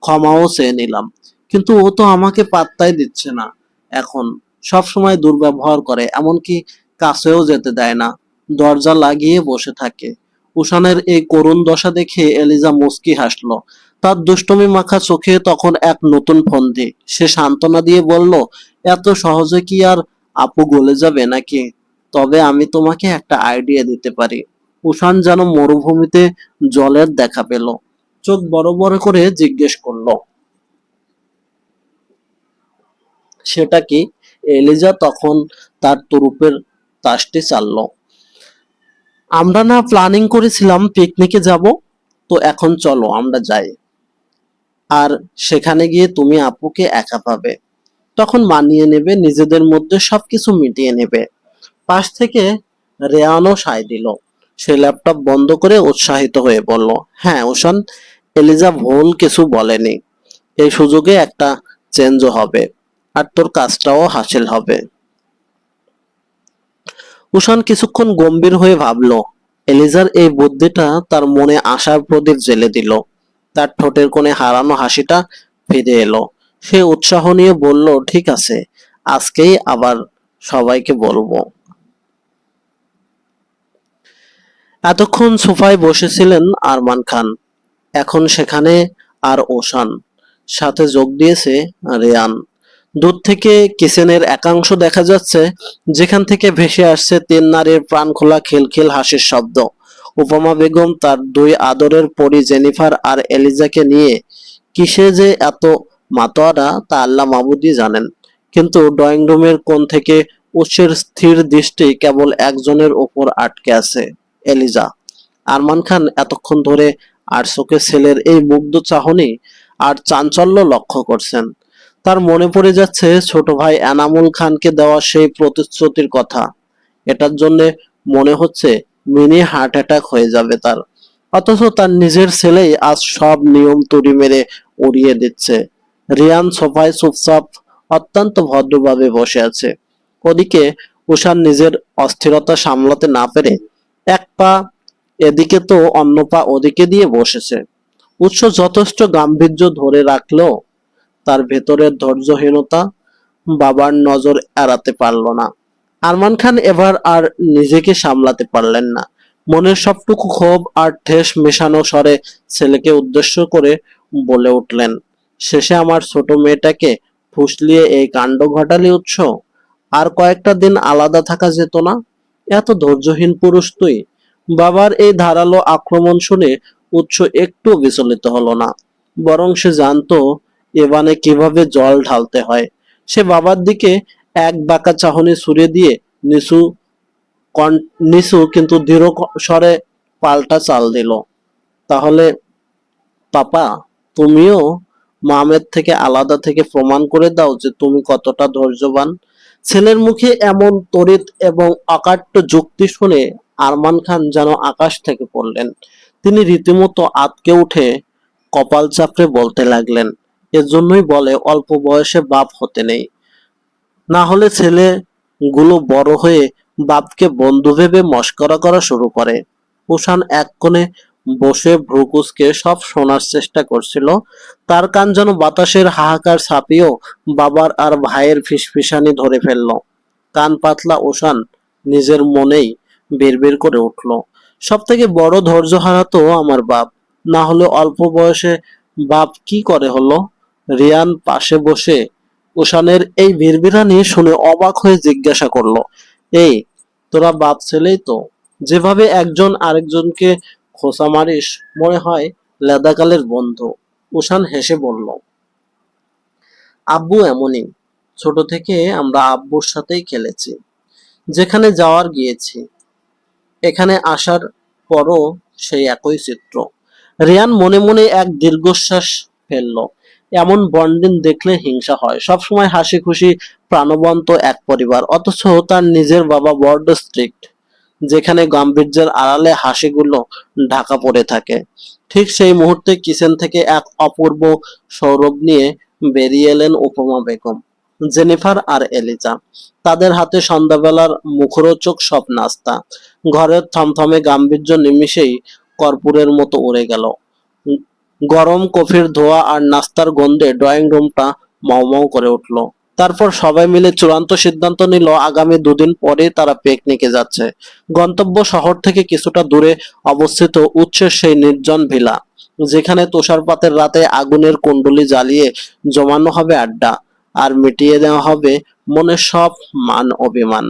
ক্ষমাও চেয়ে নিলাম, কিন্তু ও তো আমাকে পাত্তাই দিচ্ছে না। এখন সব সময় দুর্ব্যবহার করে, এমনকি কাছেও যেতে দেয় না, দরজা লাগিয়ে বসে থাকে। উষানের এই করুণ দশা দেখে এলিজা মুচকি হাসলো। তার দুষ্টুমি মাখা চোখে তখন এক নতুন ফন্দি। সে সান্ত্বনা দিয়ে বলল, এত সহজে কি আর আপু গলে যাবে নাকি? তবে আমি তোমাকে একটা আইডিয়া দিতে পারি। উষান যেন মরুভূমিতে জলের দেখা পেল। চোখ বড় বড় করে জিজ্ঞেস করলো, সেটা কি? এলিজা তখন তার তুরুপের তাসটি চাললো। আমরা না প্ল্যানিং করেছিলাম পিকনিকে যাব, তো এখন চলো আমরা যাই। আর সেখানে গিয়ে তুমি আপুকে একা পাবে, তখন মানিয়ে নেবে, নিজেদের মধ্যে সবকিছু মিটিয়ে নেবে। পাশ থেকে রেয়ানও সায় দিল। সে ল্যাপটপ বন্ধ করে উৎসাহিত হয়ে বলল, হ্যাঁ ওশান, এলিজা ভুল কিছু বলেনি। এই সুযোগে একটা চেঞ্জও হবে, আর তোর কাজটাও হাসিল হবে। উষান কিছুক্ষণ গম্ভীর হয়ে ভাবল। এলিজার এই বুদ্ধিটা তার মনে আশার প্রদীপ জ্বেলে দিল। তার ঠোঁটের কোণে হারানো হাসিটা ফিরে এলো। সে উৎসাহ নিয়ে বলল, ঠিক আছে, আজকেই আবার সবাইকে বলবো। এতক্ষণ সোফায় বসেছিলেন আরমান খান, এখন সেখানে আর ওশান, সাথে যোগ দিয়েছে রেয়ান। দূর থেকে কিচেনের একাংশ দেখা যাচ্ছে, যেখান থেকে ভেসে আসছে তিন নারীর প্রাণখোলা খিলখিল হাসির শব্দ। উপমা বেগম তার দুই আদরের পরী জেনিফার আর এলিজাকে নিয়ে কিসে যে এত মাতোয়ারা তা আল্লাহ মাবুদই জানেন। কিন্তু ড্রয়িং রুমের কোণ থেকে উৎসের স্থির দৃষ্টি কেবল একজনের ওপর আটকে আছে, এলিজা। আরমান খান এতক্ষণ ধরে আর চোখে ছেলের এই মুগ্ধ চাহনি আর চাঞ্চল্য লক্ষ্য করছেন। তার মনে পড়ে যাচ্ছে ছোট ভাই এনামুল খানকে দেওয়া সেই প্রতিশ্রুতির কথা। এটার জন্য মনে হচ্ছে মিনি হার্ট অ্যাটাক হয়ে যাবে তার। অথচ তার নিজের ছেলেই আজ সব নিয়ম তুড়ি মেরে উড়িয়ে দিচ্ছে। রিয়ান সোফায় চুপচাপ অত্যন্ত ভদ্রভাবে বসে আছে। ওদিকে উষার নিজের অস্থিরতা সামলাতে না পেরে এক পা এদিকে তো অন্য পা ওদিকে দিয়ে বসেছে। উৎস যথেষ্ট গাম্ভীর্য ধরে রাখলেও তার ভেতরের ধৈর্যহীনতা বাবার নজর এড়াতে পারল না। আরমান খান এবার আর নিজেকে সামলাতে পারলেন না। মনের সবটুকু ক্ষোভ আর ঠেস মেশানো স্বরে ছেলেকে উদ্দেশ্য করে বলে উঠলেন, শেষে আমার ছোট মেয়েটাকে ফুসলিয়ে এই কাণ্ড ঘটালি উৎস? আর কয়েকটা দিন আলাদা থাকা যেত না? এত ধৈর্যহীন পুরুষ তুই? বাবার এই ধারালো আক্রমণ শুনে উৎস একটু বিচলিত হলো না, বরং সে জানতো এবানে কিভাবে জল ঢালতে হয়। সে বাবার দিকে এক বাঁকা চাহনি ছুড়ে দিয়ে নিচু নিচু কিন্তু দৃঢ় স্বরে পাল্টা চাল দিল, তাহলে পাপা, তুমিও মামের থেকে আলাদা থেকে প্রমাণ করে দাও যে তুমি কতটা ধৈর্যবান। ছেলের মুখে এমন তড়িৎ এবং অকাট্য যুক্তি শুনে আরমান খান যেন আকাশ থেকে পড়লেন। তিনি রীতিমতো আঁতকে উঠে কপাল চাপড়ে বলতে লাগলেন, এজন্যই বলে অল্প বয়সে বাপ হতে নেই, না হলে ছেলেগুলো বড় হয়ে বাপকে বন্ধু ভেবে মশকরা করা শুরু করে। উষান এক কোণে বসে ভ্রু কুঁচকে সব শোনার চেষ্টা করছিল। তার কান যেন বাতাসের হাহাকার ছাপিয়েও বাবার আর ভাইয়ের ফিসফিসানি ধরে ফেলল। কান পাতলা উষান নিজের মনেই বিড়বিড় করে উঠল, সব থেকে বড় ধৈর্যহারা তো আমার বাপ, না হলে অল্প বয়সে বাপ কি করে হলো? রিয়ান পাশে বসে উষানের এই বিড়বিড়ানি শুনে অবাক হয়ে জিজ্ঞাসা করলো, এই, তোরা বাপ ছেলেই তো, যেভাবে একজন আরেকজনকে খোঁচা মারিস মনে হয় লেদাকালের বন্ধু। উষান হেসে বলল, আব্বু এমনই, ছোট থেকে আমরা আব্বুর সাথেই খেলেছি, যেখানে যাওয়ার গিয়েছি, এখানে আসার পরও সেই একই চিত্র। রিয়ান মনে মনে এক দীর্ঘশ্বাস ফেলল। এমন বন্ডিং দেখলে হিংসা হয়। সবসময় হাসি খুশি প্রাণবন্ত এক পরিবার, অথচ তার নিজের বাবা বড্ড স্ট্রিক্ট, যেখানে গাম্ভীর্যের আড়ালে হাসিগুলো ঢাকা পড়ে থাকে। ঠিক সেই মুহূর্তে কিচেন থেকে এক অপূর্ব সৌরভ নিয়ে বেরিয়ে এলেন উপমা বেগম, জেনিফার আর এলিজা। তাদের হাতে সন্ধ্যাবেলার মুখরোচক সব নাস্তা। ঘরের থমথমে গাম্ভীর্য নিমিষেই কর্পূরের মতো উড়ে গেল। গরম কফির ধোঁয়া আর নাস্তার গন্ধে ড্রয়িং রুমটা মাও করে উঠল। তারপর সবাই মিলে চূড়ান্ত সিদ্ধান্ত নিল আগামী দুদিন পরেই তারা পিকনিকে যাচ্ছে। গন্তব্য শহর থেকে কিছুটা দূরে অবস্থিত উৎসের সেই নির্জন ভিলা, যেখানে তুষারপাতের রাতে আগুনের কুণ্ডুলি জ্বালিয়ে জমানো হবে আড্ডা, আর মিটিয়ে দেওয়া হবে মনের সব মান অভিমান।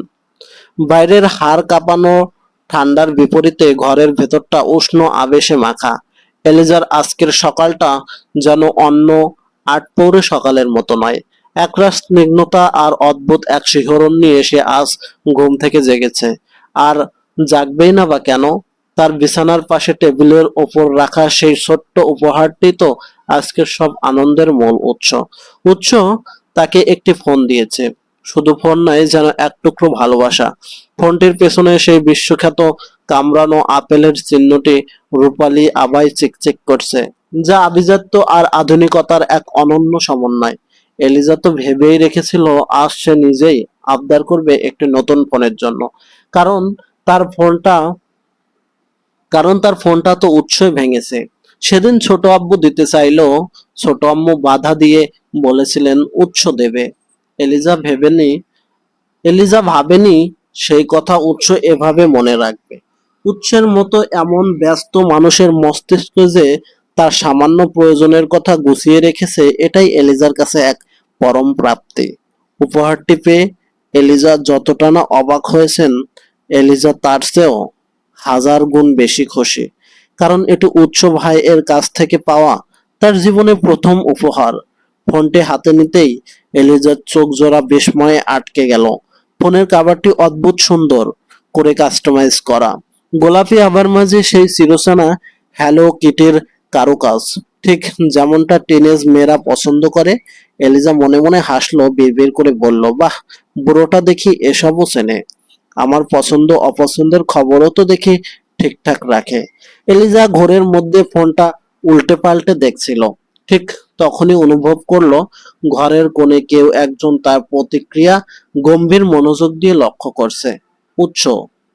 বাইরের হাড় কাঁপানো ঠান্ডার বিপরীতে ঘরের ভেতরটা উষ্ণ আবেশে মাখা। এলিজার আজকের সকালটা যেন অন্য আটপৌরে সকালের মতো নয়। একরাশ স্নিগ্ধতা আর অদ্ভুত এক শিহরণ নিয়ে সে আজ ঘুম থেকে জেগেছে। আর জাগবেই না বা কেন? তার বিছানার পাশে টেবিলের ওপর রাখা সেই ছোট্ট উপহারটি তো আজকের সব আনন্দের মূল উৎস। উৎস তাকে একটি ফোন দিয়েছে। শুধু ফোন নয়, যেন এক টুকরো ভালোবাসা। ফোনটির পেছনে সেই বিশ্বখ্যাত কামড়ানো আপেলের চিহ্নটি রূপালী আভায় চিকচিক করছে, যা আভিজাত্য আর আধুনিকতার এক অনন্য সমন্বয়। এলিজা তো ভেবেই রেখেছিল আজ সে নিজেই আবদার করবে একটি নতুন ফোনের জন্য। কারণ তার ফোনটা কারণ তার ফোনটা তো উৎসই ভেঙেছে। সেদিন ছোট আব্বু দিতে চাইলেও ছোট আম্মু বাধা দিয়ে বলেছিলেন উৎস দেবে। এলিজা ভেবেনি এলিজা ভাবেনি সেই কথা উৎস এভাবে মনে রাখবে। উৎসের মতো এমন ব্যস্ত মানুষের মস্তিষ্ক যে তার সামান্য প্রয়োজনের কথা গুছিয়ে রেখেছে, এটাই এলিজার কাছে এক পরম প্রাপ্তি। উপহারটি পেয়ে এলিজা যতটা না অবাক হয়েছেন, এলিজা তার চেয়েও হাজার গুণ বেশি খুশি। কারণ এটি উৎস ভাই এর কাছ থেকে পাওয়া তার জীবনে প্রথম উপহার। ফোনটি হাতে নিতেই এলিজার চোখ জোড়া বিস্ময়ে আটকে গেল। ফোনের কাভারটি অদ্ভুত সুন্দর করে কাস্টমাইজ করা। গোলাপি আভার মাঝে সেই চিরচেনা হ্যালো কিটির কারুকাজ, ঠিক যেমনটা টিনেজ মেয়েরা পছন্দ করে। এলিজা মনে মনে হাসলো, বিড়বিড় করে বলল, বাহ, বুড়োটা দেখি এসবও চেনে। আমার পছন্দ অপছন্দের খবরও তো দেখি ঠিকঠাক রাখে। এলিজা ঘোরের মধ্যে ফোনটা উল্টে পাল্টে দেখছিল। ঠিক তখনই অনুভব করলো ঘরের কোণে কেউ একজন তার প্রতিক্রিয়া গম্ভীর মনোযোগ দিয়ে লক্ষ্য করছে। উৎস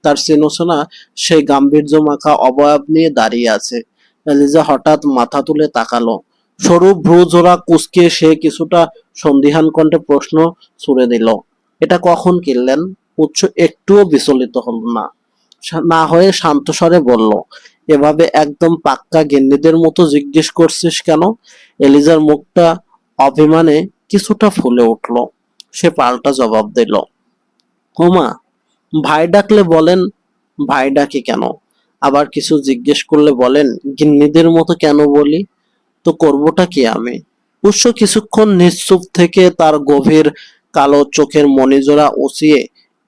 তার চেনাশোনা সেই গাম্ভীর্য মাখা অবয়ব নিয়ে দাঁড়িয়ে আছে। এলিজা হঠাৎ মাথা তুলে তাকালো। সরু ভ্রু জোড়া কুঁচকে সে কিছুটা সন্দিহান কণ্ঠে প্রশ্ন ছুড়ে দিল, এটা কখন কিনলেন? উৎস একটুও বিচলিত হল না, না হয়ে শান্ত স্বরে বলল, এভাবে একদম পাক্কা গিন্নিদের মতো জিজ্ঞেস করছিস কেন? এলিজার মুখটা অভিমানে কিছুটা ফুলে উঠল। সে পাল্টা জবাব দিল, ওমা, ভাই ডাকলে বলেন ভাই ডাকি কেন, আবার কিছু জিজ্ঞেস করলে বলেন গিন্নিদের মতো কেন বলি, তো করবোটা কি আমি? উৎস কিছুক্ষণ নিশ্চুপ থেকে তার গভীর কালো চোখের মণিজোড়া উঁচিয়ে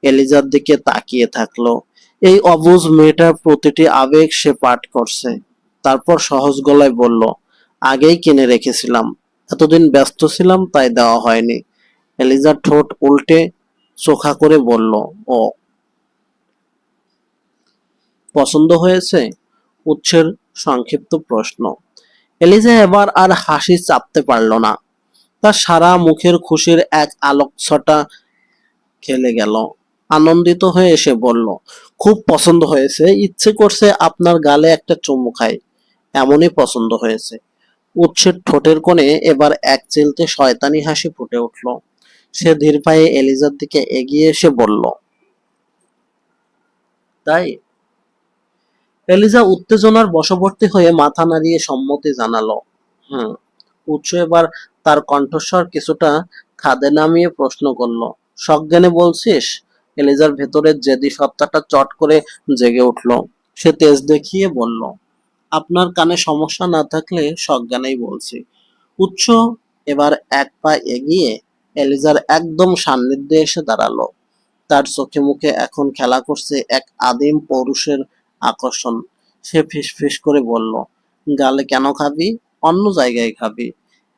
এলিজার দিকে তাকিয়ে থাকলো। এই অবুঝ মেয়েটার প্রতিটি আবেগ সে পাঠ করছে। তারপর সহজ গলায় বলল, আগেই কিনে রেখেছিলাম, এতদিন ব্যস্ত ছিলাম তাই দেওয়া হয়নি। এলিজার ঠোঁট উল্টে চোখা করে বলল, ও, পছন্দ হয়েছে? উৎসের সংক্ষিপ্ত প্রশ্ন। এলিজা এবার আর হাসি চাপতে পারল না। তার সারা মুখের খুশির এক আলোকছটা খেলে গেল। আনন্দিত হয়ে এসে বলল, খুব পছন্দ হয়েছে, ইচ্ছে করছে আপনার গালে একটা চুমু খাই, এমনই পছন্দ হয়েছে। উৎসের ঠোঁটের কোণে এবার এক চিলতে শয়তানি হাসি ফুটে উঠল। সে ধীর পায়ে এলিজার দিকে এগিয়ে এসে বলল, তাই? এলিজা উত্তেজনার বশবর্তী হয়ে মাথা নাড়িয়ে সম্মতি জানালো। হুম। উৎস এবার তার কণ্ঠস্বর কিছুটা খাদে নামিয়ে প্রশ্ন করল, সজ্ঞানে বলছিস? এলিজার ভেতরের জেদি সত্তাটা চট করে জেগে উঠল। সে তেজ দেখিয়ে বলল, আপনার কানে সমস্যা না থাকলে সজ্ঞানেই বলছি। উৎস এবার এক পা এগিয়ে এলিজার একদম সান্নিধ্যে এসে দাঁড়ালো। তার চোখে মুখে এখন খেলা করছে এক আদিম পৌরুষের আকর্ষণ। সে ফিসফিস করে বলল, গালে কেন খাবি? অন্য জায়গায় খাবি।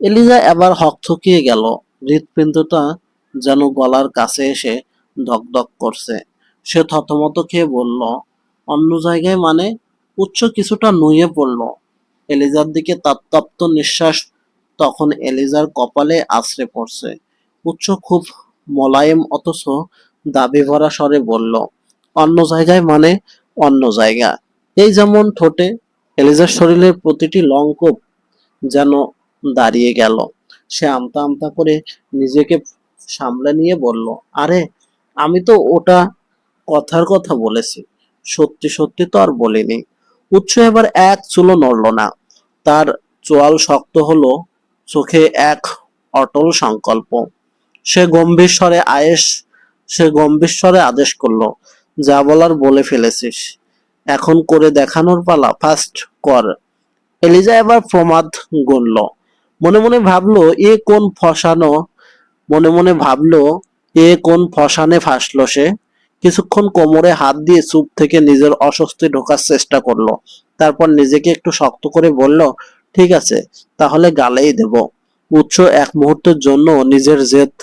এলিজা এবার হকচকিয়ে গেল। হৃৎপিণ্ডটা যেন গলার কাছে এসে ধকধক করছে। সে থতমত খেয়ে বলল, অন্য জায়গায় মানে? উচ্চ কিছুটা নুয়ে পড়ল। এলিজার দিকে তাপ্তাপ্ত নিঃশ্বাস তখন এলিজার কপালে আছড়ে পড়ছে। উচ্চ খুব মোলায়েম অথচ দাবি ভরা স্বরে বলল, অন্য জায়গায় মানে? অন্য জায়গা এই যেমন ঠোঁটে। এলিজার শরীরের প্রতিটি লংকপ যেন দাঁড়িয়ে গেল। সে আমতা আমতা করে নিজেকে সামলে নিয়ে বলল, আরে আমি তো ওটা কথার কথা বলেছি, সত্যি সত্যি তো আর বলিনি। উৎস এবার এক চুলো নড়ল না। তার চোয়াল শক্ত হলো, চোখে এক অটল সংকল্প। সে গম্ভীর স্বরে আদেশ করলো, যা বলার বলে ফেলেছিস, এখন করে দেখানোর পালা, ফার্স্ট কর। এলিজা এবার প্রমাদ গুনল। মনে মনে ভাবলো এ কোন ফসানো মনে মনে ভাবলো এ কোন ফসানে ফাঁসলো সে। কিছুক্ষণ কোমরে হাত দিয়ে চুপ থেকে নিজের অস্বস্তি ঢোকার চেষ্টা করলো। তারপর নিজেকে একটু শক্ত করে বলল, ঠিক আছে, তাহলে গালেই দেব। উৎস এক মুহূর্তের জন্য নিজের জেদ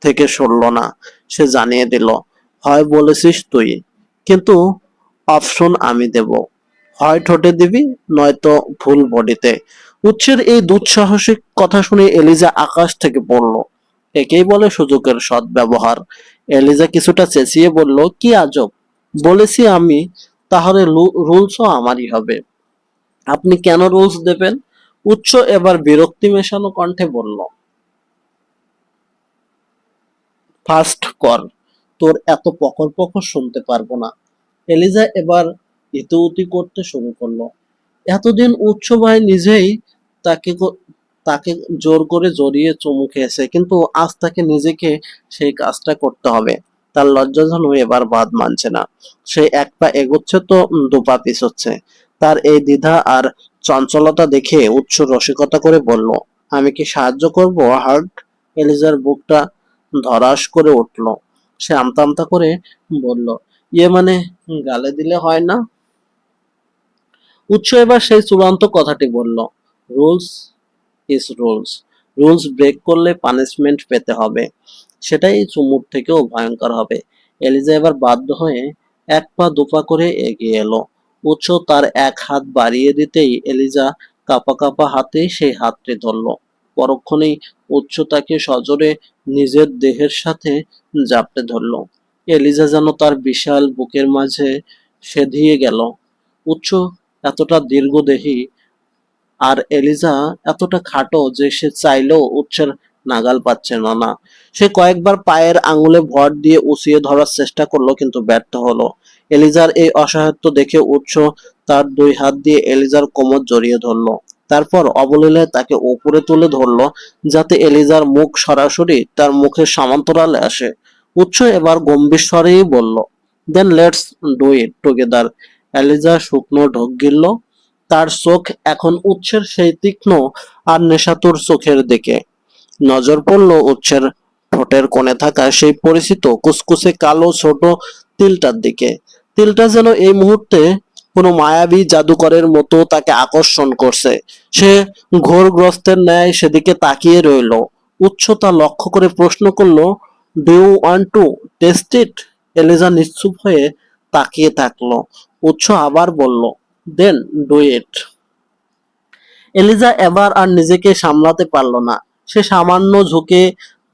থেকে সরল না। সে জানিয়ে দিল, হয় বলেছিস তুই, কিন্তু অপশন আমি দেব। হয় ঠোঁটে দিবি, নয়তো ফুল বডিতে। উৎসের এই দুঃসাহসিক কথা শুনে এলিজা আকাশ থেকে পড়ল। একেই বলে সুযোগের সদ্ব্যবহার। এলিজা কিছুটা চেঁচিয়ে বলল, কি আজব, বলেছি আমি, তাহলে রুলসও আমারই হবে। আপনি কেন রুলস দেবেন? উৎস এবার বিরক্তি মেশানো কণ্ঠে বলল, ফার্স্ট কর, তোর এত পকর পকর শুনতে পারবো না। এলিজা এবার ইতউতি করতে শুরু করলো। এতদিন উৎস ভাই নিজেই তাকে তাকে জোর করে জড়িয়ে চুমু খেয়েছে, কিন্তু আজ তাকে নিজেকে সেই কাজটা করতে হবে। তার লজ্জা যেন এবার বাদ মানছে না। সে এক পা এগোচ্ছে তো দু পা পিছোচ্ছে। তার এই দ্বিধা আর চঞ্চলতা দেখে উৎস রসিকতা করে বলল, আমি কি সাহায্য করব হার্ট? এলিজার বুকটা ধড়াস করে উঠল। সে আমতা আমতা করে বলল, ইয়ে মানে গালে দিলে হয় না? উৎস এবার সেই চূড়ান্ত কথাটি বলল, rules is rules. Rules break করলে পানিশমেন্ট পেতে হবে। সেটাই চুমুর থেকেও ভয়ঙ্কর হবে। এলিজা এবার বাধ্য হয়ে এক পা দুপা করে এগিয়ে এলো। উৎস তার এক হাত বাড়িয়ে দিতেই এলিজা কাঁপা কাঁপা হাতে সেই হাতটি ধরল। পরক্ষণেই উৎস তাকে সজোরে নিজের দেহের সাথে জাপটে ধরল। এলিজা যেন তার বিশাল বুকের মাঝে সেধিয়ে গেল। উৎস এতটা দীর্ঘদেহী আর এলিজা এতটা খাটো যে সে চাইলেও উৎসের নাগাল পাচ্ছে না। সে কয়েকবার পায়ের আঙুলে ভর দিয়ে উঁচিয়ে ধরার চেষ্টা করলো, কিন্তু ব্যর্থ হলো। এলিজার এই অসহায়ত্ব দেখে উৎস তার দুই হাত দিয়ে এলিজার কোমর জড়িয়ে ধরলো। তারপর অবলীলায় তাকে উপরে তুলে ধরলো, যাতে এলিজার মুখ সরাসরি তার মুখের সমান্তরালে আসে। উৎস এবার গম্ভীর স্বরেই বলল, then let's do it together. Eliza শুকনো ঢোক গিলল। তার চোখ এখন উৎসের সেই তীক্ষ্ণ আর নেশাতুর চোখের দিকে। নজর পড়ল উৎসের ঠোঁটের কোণে থাকা সেই পরিচিত কুচকুচে কালো ছোট তিলটার দিকে। তিলটা যেন এই মুহূর্তে কোনো মায়াবী জাদুকরের মতো তাকে আকর্ষণ করছে। সে ঘোরগ্রস্তের ন্যায় সেদিকে তাকিয়ে রইল। উৎস তা লক্ষ্য করে প্রশ্ন করলো, do you want to taste it? Eliza নিশ্চুপ হয়ে তাকিয়ে থাকলো। উৎস আবার বলল, দেন ডু ইট। এলিজা এবার আর নিজেকে সামলাতে পারল না। সে সামান্য ঝুঁকে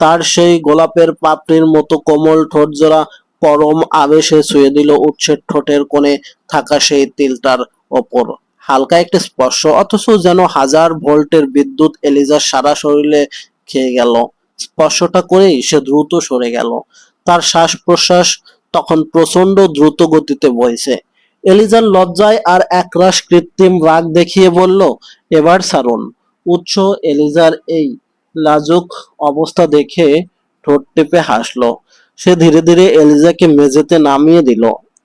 তার সেই গোলাপের পাপড়ির মতো কোমল ঠোঁটজোড়া পরম আবেশে ছুঁয়ে দিল উৎসের ঠোঁটের কোণে থাকা সেই তিলটার ওপর। হালকা একটা স্পর্শ, অথচ যেন হাজার ভোল্টের বিদ্যুৎ এলিজার সারা শরীরে খেয়ে গেল। স্পর্শটা করেই সে দ্রুত সরে গেল। তার শ্বাস প্রশ্বাস তখন প্রচন্ড দ্রুত গতিতে বইছে। এলিজার লজ্জায় আর একরাশ কৃত্রিম রাগ দেখিয়ে বলল, এবার ছাড়ুন। উৎস এলিজার এই লাজুক অবস্থা দেখে ঠোঁট টেপে হাসলো। সে ধীরে ধীরে এলিজাকে মেঝেতে নামিয়ে দিল।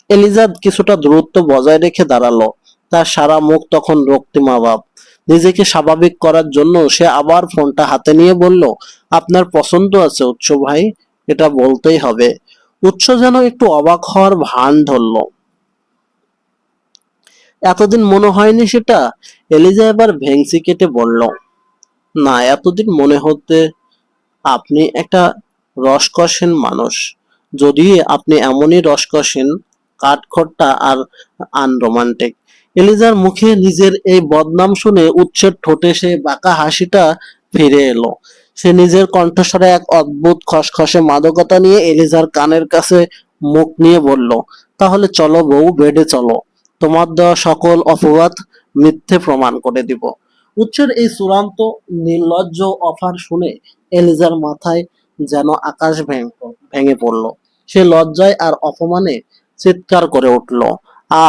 এলিজা কিছুটা দূরত্ব বজায় রেখে দাঁড়ালো। তার সারা মুখ তখন রক্তিমা ভাব। নিজেকে স্বাভাবিক করার জন্য সে আবার ফোনটা হাতে নিয়ে বলল, আপনার পছন্দ আছে উৎস ভাই, এটা বলতেই হবে। উৎস যেন একটু অবাক হওয়ার ভান ধরলো। এতদিন মনে হয়নি সেটা? এলিজা এবার ভেংচি কেটে বলল, না, এতদিন মনে হতে আপনি একটা রসকসীন মানুষ। যদি আপনি এমনই রসকসীন, কাঠখোট্টা আর আনরোমান্টিক। এলিজার মুখে নিজের এই বদনাম শুনে উৎসের ঠোঁটে সে বাঁকা হাসিটা ফিরে এলো। সে নিজের কণ্ঠস্বরে এক অদ্ভুত খসখসে মাদকতা নিয়ে এলিজার কানের কাছে মুখ নিয়ে বলল, তাহলে চলো বউ, বেডে চলো। তোমার দেওয়া সকল অপবাদ মিথ্যে প্রমাণ করে দিব। উৎসের এই চূড়ান্ত নির্লজ্জ অফার শুনে এলিজার মাথায় যেন আকাশ ভেঙে পড়ল। সে লজ্জায় আর অপমানে চিৎকার করে উঠল, আ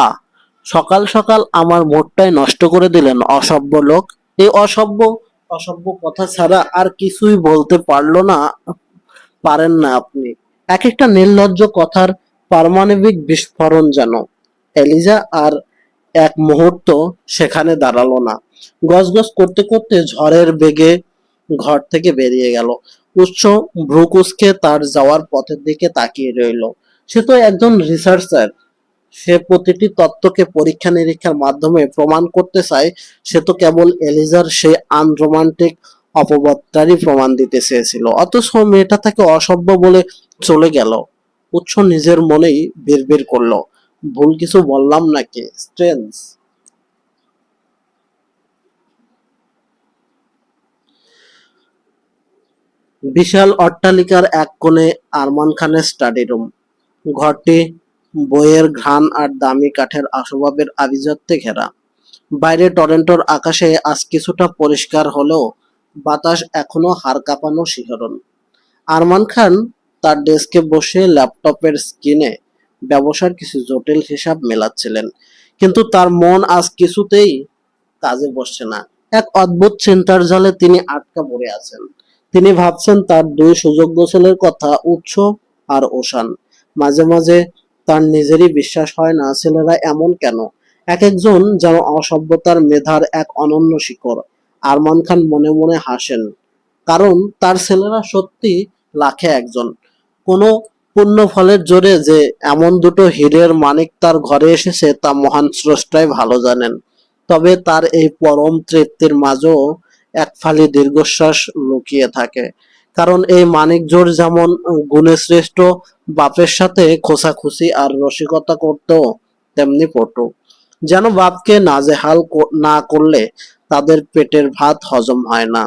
সকাল সকাল আমার মুডটাই নষ্ট করে দিলেন অসভ্য লোক। এই অসভ্য অসভ্য কথা ছাড়া আর কিছুই বলতে পারেন না আপনি। এক একটা নির্লজ্জ কথার পারমাণবিক বিস্ফোরণ যেন। এলিজা আর এক মুহূর্ত সেখানে দাঁড়ালো না। গজগজ করতে করতে ঝড়ের বেগে ঘর থেকে বেরিয়ে গেল। উৎস ভ্রু কুঁচকে তার যাওয়ার পথের দিকে তাকিয়ে রইল। সে তো একজন রিসার্চার। সে প্রতিটি তত্ত্বকে পরীক্ষা নিরীক্ষার মাধ্যমে প্রমাণ করতে চায়। সে তো কেবল এলিজার সেই আনরোমান্টিক অপবাদটারই প্রমাণ দিতে চেয়েছিল, অথচ মেয়েটা তাকে অসভ্য বলে চলে গেল। উৎস নিজের মনেই বিড়বিড় করলো, ভুল কিছু বললাম নাকি? স্ট্রেঞ্জ। বিশাল অট্টালিকার এক কোণে আরমান খানের স্টাডি রুম। ঘরটি বইয়ের ঘ্রাণ আর দামি কাঠের আসবাবের আভিজাত্যে ঘেরা। বাইরে টরন্টোর আকাশে আজ কিছুটা পরিষ্কার হলেও বাতাস এখনো হাড় কাঁপানো শিহরণ। আরমান খান তার ডেস্কে বসে ল্যাপটপের স্ক্রিনে ব্যবসার কিছু জটিল হিসাব মেলাচ্ছিলেন, কিন্তু তার মন আজ কিছুতেই কাজে বসছে না। এক অদ্ভুত চিন্তার জালে তিনি আটকা পড়ে আছেন। তিনি ভাবছেন তার দুই সুযোগ্য ছেলের কথা, উৎস আর ওশান। মাঝে মাঝে তার নিজেরই বিশ্বাস হয় না ছেলেরা এমন কেন। এক একজন যেন অসভ্যতার মেধার এক অনন্য শিকড়। আরমান খান মনে মনে হাসেন, কারণ তার ছেলেরা সত্যি লাখে একজন। কোনো পুণ্য ফলের জোরে যে এমন দুটো হীরের মানিক তার ঘরে এসেছে তা মহান স্রষ্টাই ভালো জানেন। তবে তার এই পরম তৃপ্তির মাঝেও এক ফালি দীর্ঘশ্বাস লুকিয়ে থাকে, কারণ এই মানিকজোড় যেমন গুণে শ্রেষ্ঠ, বাপের সাথে খোঁচাখুচি আর রসিকতা করতেও তেমনি পটু। যেন বাপকে নাজেহাল না করলে তাদের পেটের ভাত হজম হয় না।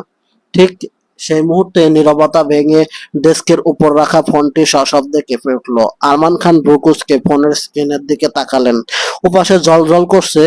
ঠিক সেই মুহূর্তে নীরবতা ভেঙে ডেস্কের উপর রাখা ফোনটি সশব্দে কেঁপে উঠল। আরমান খান ভ্রু কুঁচকে ফোনের স্ক্রিনের দিকে তাকালেন। ওপাশে জ্বলজ্বল করছে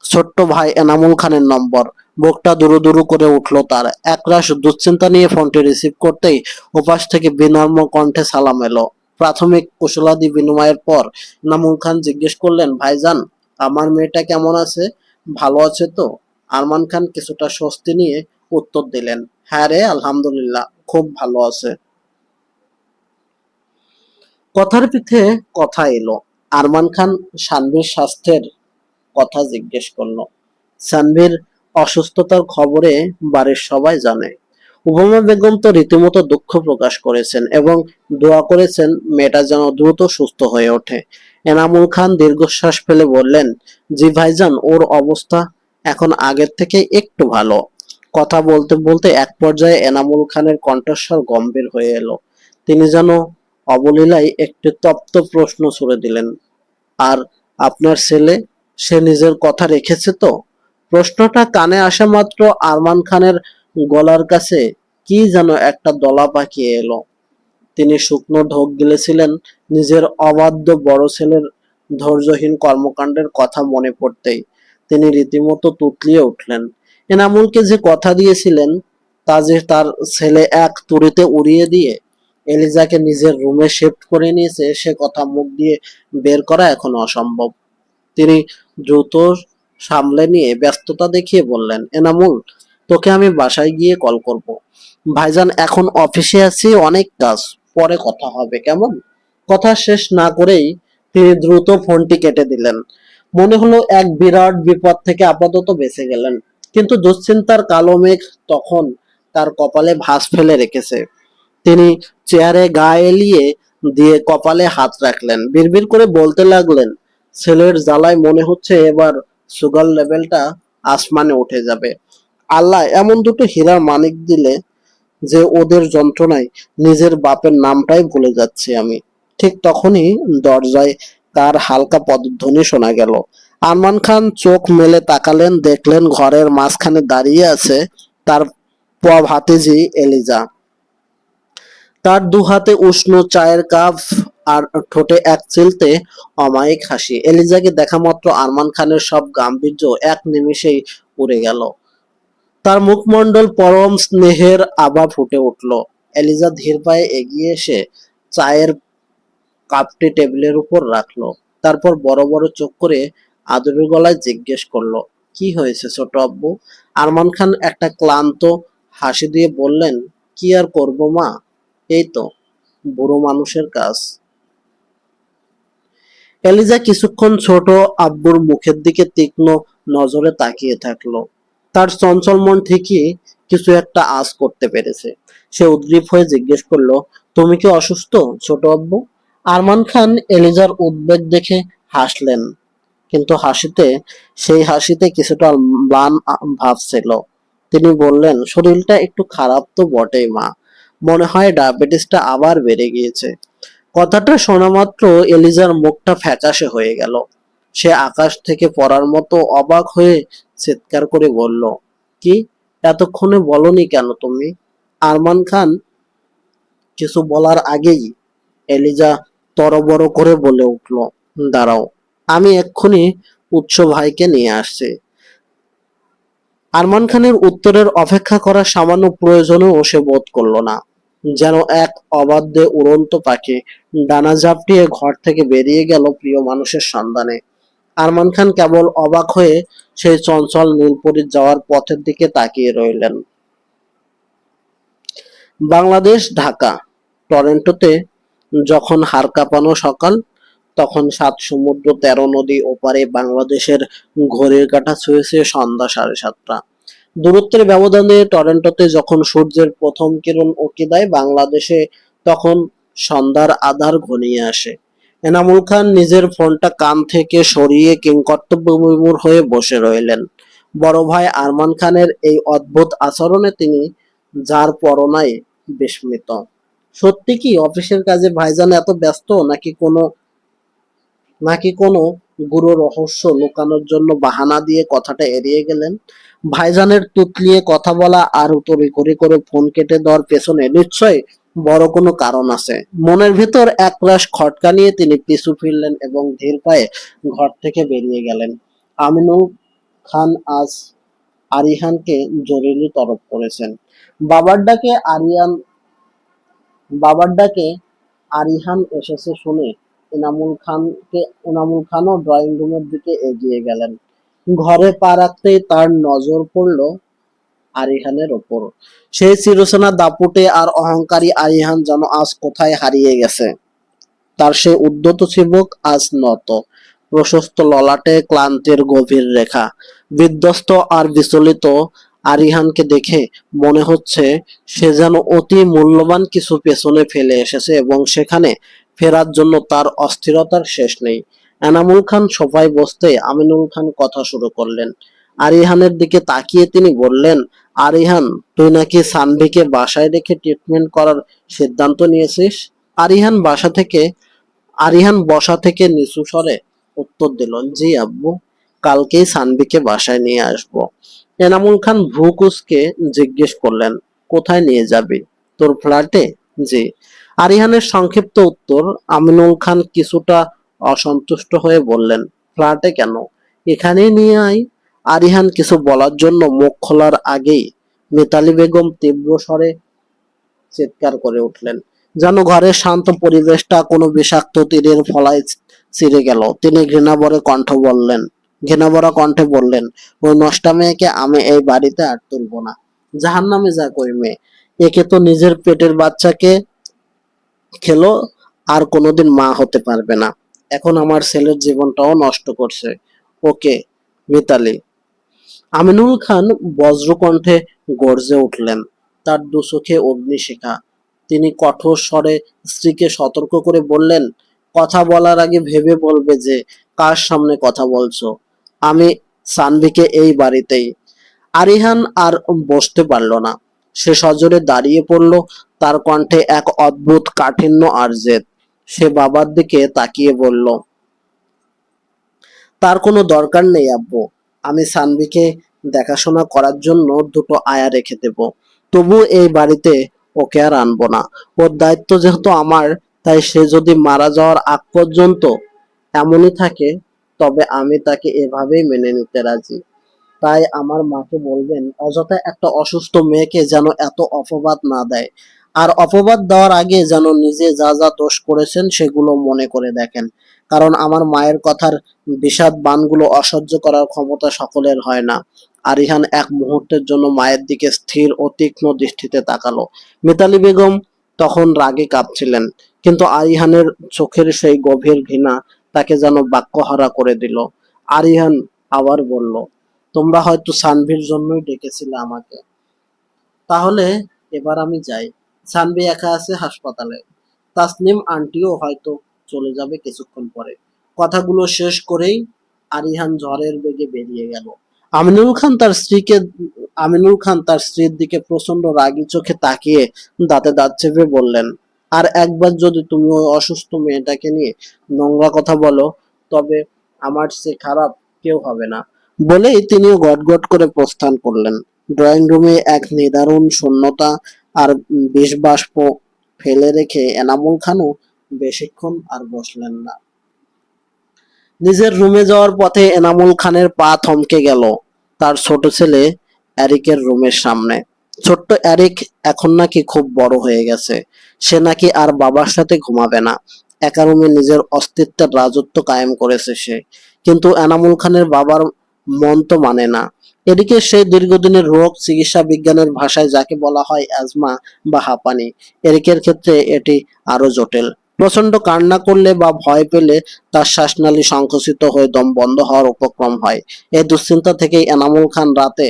ছোট্ট ভাই এনামুল খানের নম্বর। বুকটা দুরু দুরু করে উঠল তার। একরাশ দুশ্চিন্তা নিয়ে ফোনটি রিসিভ করতেই ওপাশ থেকে বিনম্র কণ্ঠে সালাম এলো। প্রাথমিক কুশলাদি বিনিময়ের পর এনামুল খান জিজ্ঞেস করলেন, ভাইজান, আমার মেয়েটা কেমন আছে? ভালো আছে তো? আরমান খান কিছুটা স্বস্তি নিয়ে উত্তর দিলেন, হ্যাঁ রে, আলহামদুলিল্লাহ, খুব ভালো আছে। কথার পিঠে কথা এলো। আরমান খান সানভীর স্বাস্থ্যের কথা জিজ্ঞেস করলো। সানভীর অসুস্থতার খবরে বাড়ির সবাই জানে। উপমা বেগম তো রীতিমতো দুঃখ প্রকাশ করেছেন এবং দোয়া করেছেন মেয়েটা যেন দ্রুত সুস্থ হয়ে ওঠে। এনামুল খান দীর্ঘশ্বাস ফেলে বললেন, জি ভাইজান, ওর অবস্থা এখন আগের থেকে একটু ভালো। কথা বলতে বলতে এক পর্যায়ে এনামুল খানের কণ্ঠস্বর গম্ভীর হয়ে এলো। তিনি যেন অবলীলায় একটি তপ্ত প্রশ্ন ছুড়ে দিলেন, আর আপনার ছেলে, সে নিজের কথা রেখেছে তো? প্রশ্নটা কানে আসা মাত্র আরমান খানের গলার কাছে কি যেন একটা দলা পাকিয়ে এলো। তিনি শুকনো ঢোক গিলেছিলেন নিজের অবাধ্য বড় ছেলের ধৈর্যহীন কর্মকাণ্ডের কথা মনে পড়তেই। তিনি রীতিমতো তুতলিয়ে উঠলেন। এনামুলকে যে কথা দিয়েছিলেন তা যে তার ছেলে এক তুড়িতে উড়িয়ে দিয়ে এলিজাকে নিজের রুমে শিফট করে নিয়েছে, সে কথা মুখ দিয়ে বের করা এখন অসম্ভব। তিনি দ্রুত সামলে নিয়ে ব্যস্ততা দেখিয়ে বললেন, এনামুল, তোকে আমি বাসায় গিয়ে কল করব। ভাইজান, এখন অফিসে আছি, অনেক কাজ, পরে কথা হবে, কেমন? কথা শেষ না করেই তিনি দ্রুত ফোনটি কেটে দিলেন। মনে হলো এক বিরাট বিপদ থেকে আপাতত বেঁচে গেলেন, কিন্তু দুশ্চিন্তার কালো মেঘ তখন তার কপালে ভাঁজ ফেলে রেখেছে। তিনি চেয়ারে গা এলিয়ে দিয়ে কপালে হাত রাখলেন, বিড়বিড় করে বলতে লাগলেন, ছেলের জ্বালায় মনে হচ্ছে এবার সুগার লেভেলটা আসমানে উঠে যাবে। আল্লাহ এমন দুটো হীরার মানিক দিলে যে ওদের যন্ত্রণায় নিজের বাপের নামটাই ভুলে যাচ্ছি আমি। ঠিক তখনই দরজায় তার হালকা পদধ্বনি শোনা গেল। আরমান খান চোখ মেলে তাকালেন, দেখলেন ঘরের মাঝখানে দাঁড়িয়ে আছে তার ভাতিজি এলিজা। তার দু হাতে উষ্ণ চায়ের কাপ আর ঠোঁটে এক চিলতে অমায়িক হাসি। এলিজাকে দেখা মাত্র আরমান খানের সব গাম্ভীর্য এক নিমেষেই উড়ে গেল। তার মুখমণ্ডল পরম স্নেহের আভা ফুটে উঠল। এলিজা ধীর পায়ে এগিয়ে এসে চায়ের কাপটি টেবিলের উপর রাখলো। তারপর বড় বড় চোখ করে আদুরে গলায় জিজ্ঞেস করলো, কি হয়েছে ছোট আব্বু? আরমান খান একটা ক্লান্ত হাসি দিয়ে বললেন, কি আর করবো মা, এই তো বুড়ো মানুষের কাজ। এলিজা কিছুক্ষণ ছোট আব্বুর মুখের দিকে তীক্ষ্ণ নজরে তাকিয়ে থাকলো। তার চঞ্চল মন ঠিকই কিছু একটা আঁচ করতে পেরেছে। সে উদ্গ্রীব হয়ে জিজ্ঞেস করলো, তুমি কি অসুস্থ ছোট আব্বু? আরমান খান এলিজার উদ্বেগ দেখে হাসলেন, কিন্তু সেই হাসিতে কিছুটা ম্লান ভাব ছিল। তিনি বললেন, শরীরটা একটু খারাপ তো বটেই মা, মনে হয় ডায়াবেটিসটা আবার বেড়ে গিয়েছে। কথাটা শোনা মাত্র এলিজার মুখটা ফ্যাকাশে হয়ে গেল। সে আকাশ থেকে পড়ার মতো অবাক হয়ে চিৎকার করে বলল, কি, এতক্ষণে বলনি কেন তুমি? আরমান খান কিছু বলার আগেই এলিজা তরবর করে বলে উঠল, দাঁড়াও, আমি এক্ষুনি উৎস ভাইকে নিয়ে আসছি। আরমান খানের উত্তরের অপেক্ষা করার সামান্য প্রয়োজনও সে বোধ করল না। যেন এক অবাধ্যে উড়ন্ত পাখি ডানা ঝাপটিয়ে ঘর থেকে বেরিয়ে গেল প্রিয় মানুষের সন্ধানে। আরমান খান কেবল অবাক হয়ে সেই চঞ্চল নীলপরীর যাওয়ার পথের দিকে তাকিয়ে রইলেন। বাংলাদেশ, ঢাকা। টরন্টোতে যখন হাড় কাঁপানো সকাল, তখন ৭ সমুদ্র ১৩ নদী ওপারে বাংলাদেশের ঘড়ির কাঁটা ছুঁয়েছে সন্ধ্যা ৭:৩০। দূরত্বের ব্যবধানে টরন্টোতে যখন সূর্যের প্রথম কিরণ উঁকি দেয় বাংলাদেশে, তখন সন্ধ্যার আঁধার ঘনিয়ে আসে। এনামুল খান নিজের ফোনটা কান থেকে সরিয়ে কিংকর্তব্যবিমূঢ় হয়ে বসে রইলেন। বড় ভাই আরমান খানের এই অদ্ভুত আচরণে তিনি যার পরনাই বিস্মিত। সত্যি কি অফিসের কাজে ভাইজান এত ব্যস্ত, নাকি কোনো গুরু রহস্য লুকানোর জন্য বাহানা দিয়ে কথাটা এড়িয়ে গেলেন? ভাইজানের তুতলিয়ে কথা বলা আর তড়িঘড়ি করে ফোন কেটে দেওয়ার পেছনে নিশ্চয়ই বড় কোনো কারণ আছে। মনের ভেতর একরাশ খটকা নিয়ে তিনি পিছু ফিরলেন এবং ধীর পায়ে ঘর থেকে বেরিয়ে গেলেন। আমিনুল খান আজ আরিহানকে জরুরি তলব করেছেন। বাবার ডাকে আরিয়ান বাবার ডাকে আরিহান এসেছে শুনে এনামুল খানও ড্রয়িং রুমের দিকে এগিয়ে গেলেন। ঘরে পা রাখতেই তার নজর পড়ল আরিহানের ওপর। সেই চিরচেনা দাপুটে আর অহংকারী আরিহান যেন আজ কোথায় হারিয়ে গেছে। তার সেই উদ্যত চিবুক আজ নত, প্রশস্ত ললাটে ক্লান্তির গভীর রেখা। বিধ্বস্ত আর বিচলিত আরিহানকে দেখে মনে হচ্ছে সে যেন অতি মূল্যবান কিছু পেছনে ফেলে এসেছে এবং সেখানে ফেরার জন্য তার অস্থিরতার শেষ নেই। এনামুল খান সোফায় বসতেই আমিনুল খান কথা শুরু করলেন। আরিহানের দিকে তাকিয়ে তিনি বললেন, আরিহান, তুই নাকি সানভিকে বাসায় রেখে ট্রিটমেন্ট করার সিদ্ধান্ত নিয়েছিস? আরিহান বসা থেকে নিচু স্বরে উত্তর দিল, জি আব্বু, কালকেই সানভিকে বাসায় নিয়ে আসবো। এনামুল খান ভ্রু কুঁচকে জিজ্ঞেস করলেন, কোথায় নিয়ে যাবি? তোর ফ্ল্যাটে? জি। আরিহানের সংক্ষিপ্ত উত্তর। আমিনুল খান কিছুটা অসন্তুষ্ট হয়ে বললেন, ফ্ল্যাটে কেন, এখানেই নিয়ে আয়। আরিহান কিছু বলার জন্য মুখ খোলার আগেই মিতালি বেগম তীব্র স্বরে চিৎকার করে উঠলেন, যেন ঘরের শান্ত পরিবেশটা কোনো বিষাক্ত তীরের ফলায় ছিঁড়ে গেল। তিনি ঘৃণাভরা কণ্ঠে বললেন, ওই নষ্টা মেয়েকে আমি এই বাড়িতে আর তুলবো না। জাহান্নামে যাক ওই মেয়ে, একে তো নিজের পেটের বাচ্চাকে খেলো, আর কোনোদিন মা হতে পারবে না। এখন আমার ছেলের জীবনটাও নষ্ট করছে। ওকে মিতালি। আমিনুল খান বজ্রকণ্ঠে গর্জে উঠলেন। তার দুচোখে অগ্নিশিখা। তিনি কঠোর স্বরে স্ত্রীকে সতর্ক করে বললেন, কথা বলার আগে ভেবে বলবে যে কার সামনে কথা বলছো। আমি সানভিকে এই বাড়িতেই। আরিহান আর বসতে পারল না। সে সজোরে দাঁড়িয়ে পড়ল, তার কণ্ঠে এক অদ্ভুত কাঠিন্য আর জেদ। সে বাবার দিকে তাকিয়ে বলল, তার কোনো দরকার নেই আব্বু। আমি সানভিকে দেখাশোনা করার জন্য দুটো আয়া রেখে দেব। তবু এই বাড়িতে ওকে আর আনবো না। ওর দায়িত্ব যেহেতু আমার, তাই সে যদি মারা যাওয়ার আগ পর্যন্ত এমনই থাকে, তবে আমি তাকে এভাবেই মেনে নিতে রাজি। তাই আমার মাকে বলবেন অযথা একটা অসুস্থ মেয়েকে যেন এত অপবাদ না দেয়। আর অপবাদ দেওয়ার আগে যেন নিজে যা যা দোষ করেছেন সেগুলো মনে করে দেখেন। কারণ আমার মায়ের কথার বিষাদ বাণগুলো অসহ্য করার ক্ষমতা সকলের হয় না। আরিহান এক মুহূর্তের জন্য মায়ের দিকে স্থির ও তীক্ষ্ণ দৃষ্টিতে তাকালো। মিতালি বেগম তখন রাগে কাঁপছিলেন, কিন্তু আরিহানের চোখের সেই গভীর ঘৃণা তাকে যেন বাক্যহারা করে দিল। আরিহান আবার বলল, তোমরা হয়তো সানভীর জন্যই ডেকেছিলে আমাকে। তাহলে এবার আমি যাই। সানভি একা আছে হাসপাতালে। তাসনিম আন্টিও হয়তো চলে যাবে কিছুক্ষণ পরে। কথাগুলো শেষ করেই আরিহান ঝড়ের বেগে বেরিয়ে গেল। আমিনুল খান তার স্ত্রীকে আমিনুল খান তার স্ত্রীর দিকে প্রচন্ড রাগী চোখে তাকিয়ে দাঁতে দাঁত চেপে বললেন, আর একবার যদি তুমি ওই অসুস্থ মেয়েটাকে নিয়ে নোংরা কথা বলো, তবে আমার চেয়ে খারাপ কেউ হবে না। বলেই তিনিও গটগট করে প্রস্থান করলেন। ড্রয়িং রুমে এক নিদারুণ শূন্যতা আর বিষবাষ্প ফেলে রেখে এনামুল খানও বেশিক্ষণ আর বসলেন না। নিজের রুমে যাওয়ার পথে এনামুল খানের পা থমকে গেল তার ছোট ছেলে এরিকের রুমের সামনে। ছোট্ট এরিক এখন নাকি খুব বড় হয়ে গেছে। সে নাকি আর বাবার সাথে ঘুমাবে না। একা রুমে নিজের অস্তিত্বের রাজত্ব কায়েম করেছে সে। কিন্তু এনামুল খানের বাবার মন তো মানে না। এদিকে সেই দীর্ঘদিনের রোগ চিকিৎসা বিজ্ঞানের ভাষায় যাকে বলা হয় অ্যাজমা বা হাঁপানি, এরিকের ক্ষেত্রে এটি আরো জটিল। প্রচন্ড কান্না করলে বা ভয় পেলে তার শ্বাসনালী সংকুচিত হয়ে দম বন্ধ হওয়ার উপক্রম হয়। এই দুশ্চিন্তা থেকেই এনামুল খান রাতে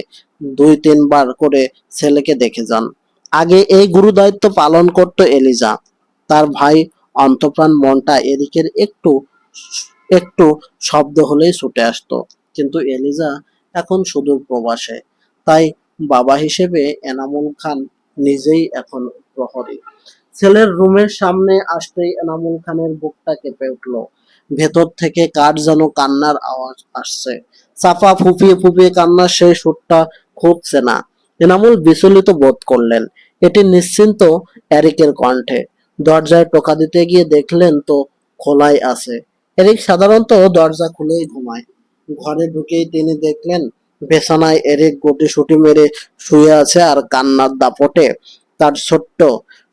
2-3 বার করে ছেলেকে দেখে যান। আগে এই গুরু দায়িত্ব পালন করত এলিজা। তার ভাই অন্তঃপ্রাণ মনটা এরিকের একটু একটু শব্দ হলেই ছুটে আসতো। কিন্তু এলিজা এখন সুদূর প্রবাসে। তাই বাবা হিসেবে এনামুল খান নিজেই এখন প্রহরী। ছেলের রুমের সামনে আসতেই এনামুল খানের বুকটা কেঁপে উঠল। ভেতর থেকে কার যেন কান্নার আওয়াজ আসছে। চাপা ফুপিয়ে ফুপিয়ে কান্নার সেই সুরটা খুব চেনা। এনামুল বিচলিত বোধ করলেন। এটি নিশ্চিন্ত এরিকের কণ্ঠে। দরজায় টোকা দিতে গিয়ে দেখলেন তো খোলাই আছে। এরিক সাধারণত দরজা খুলেই ঘুমায়। ঘরে ঢুকেই তিনি দেখলেন বিছানায় এরিক গুটিসুটি মেরে শুয়ে আছে, আর কান্নার দাপটে তার ছোট্ট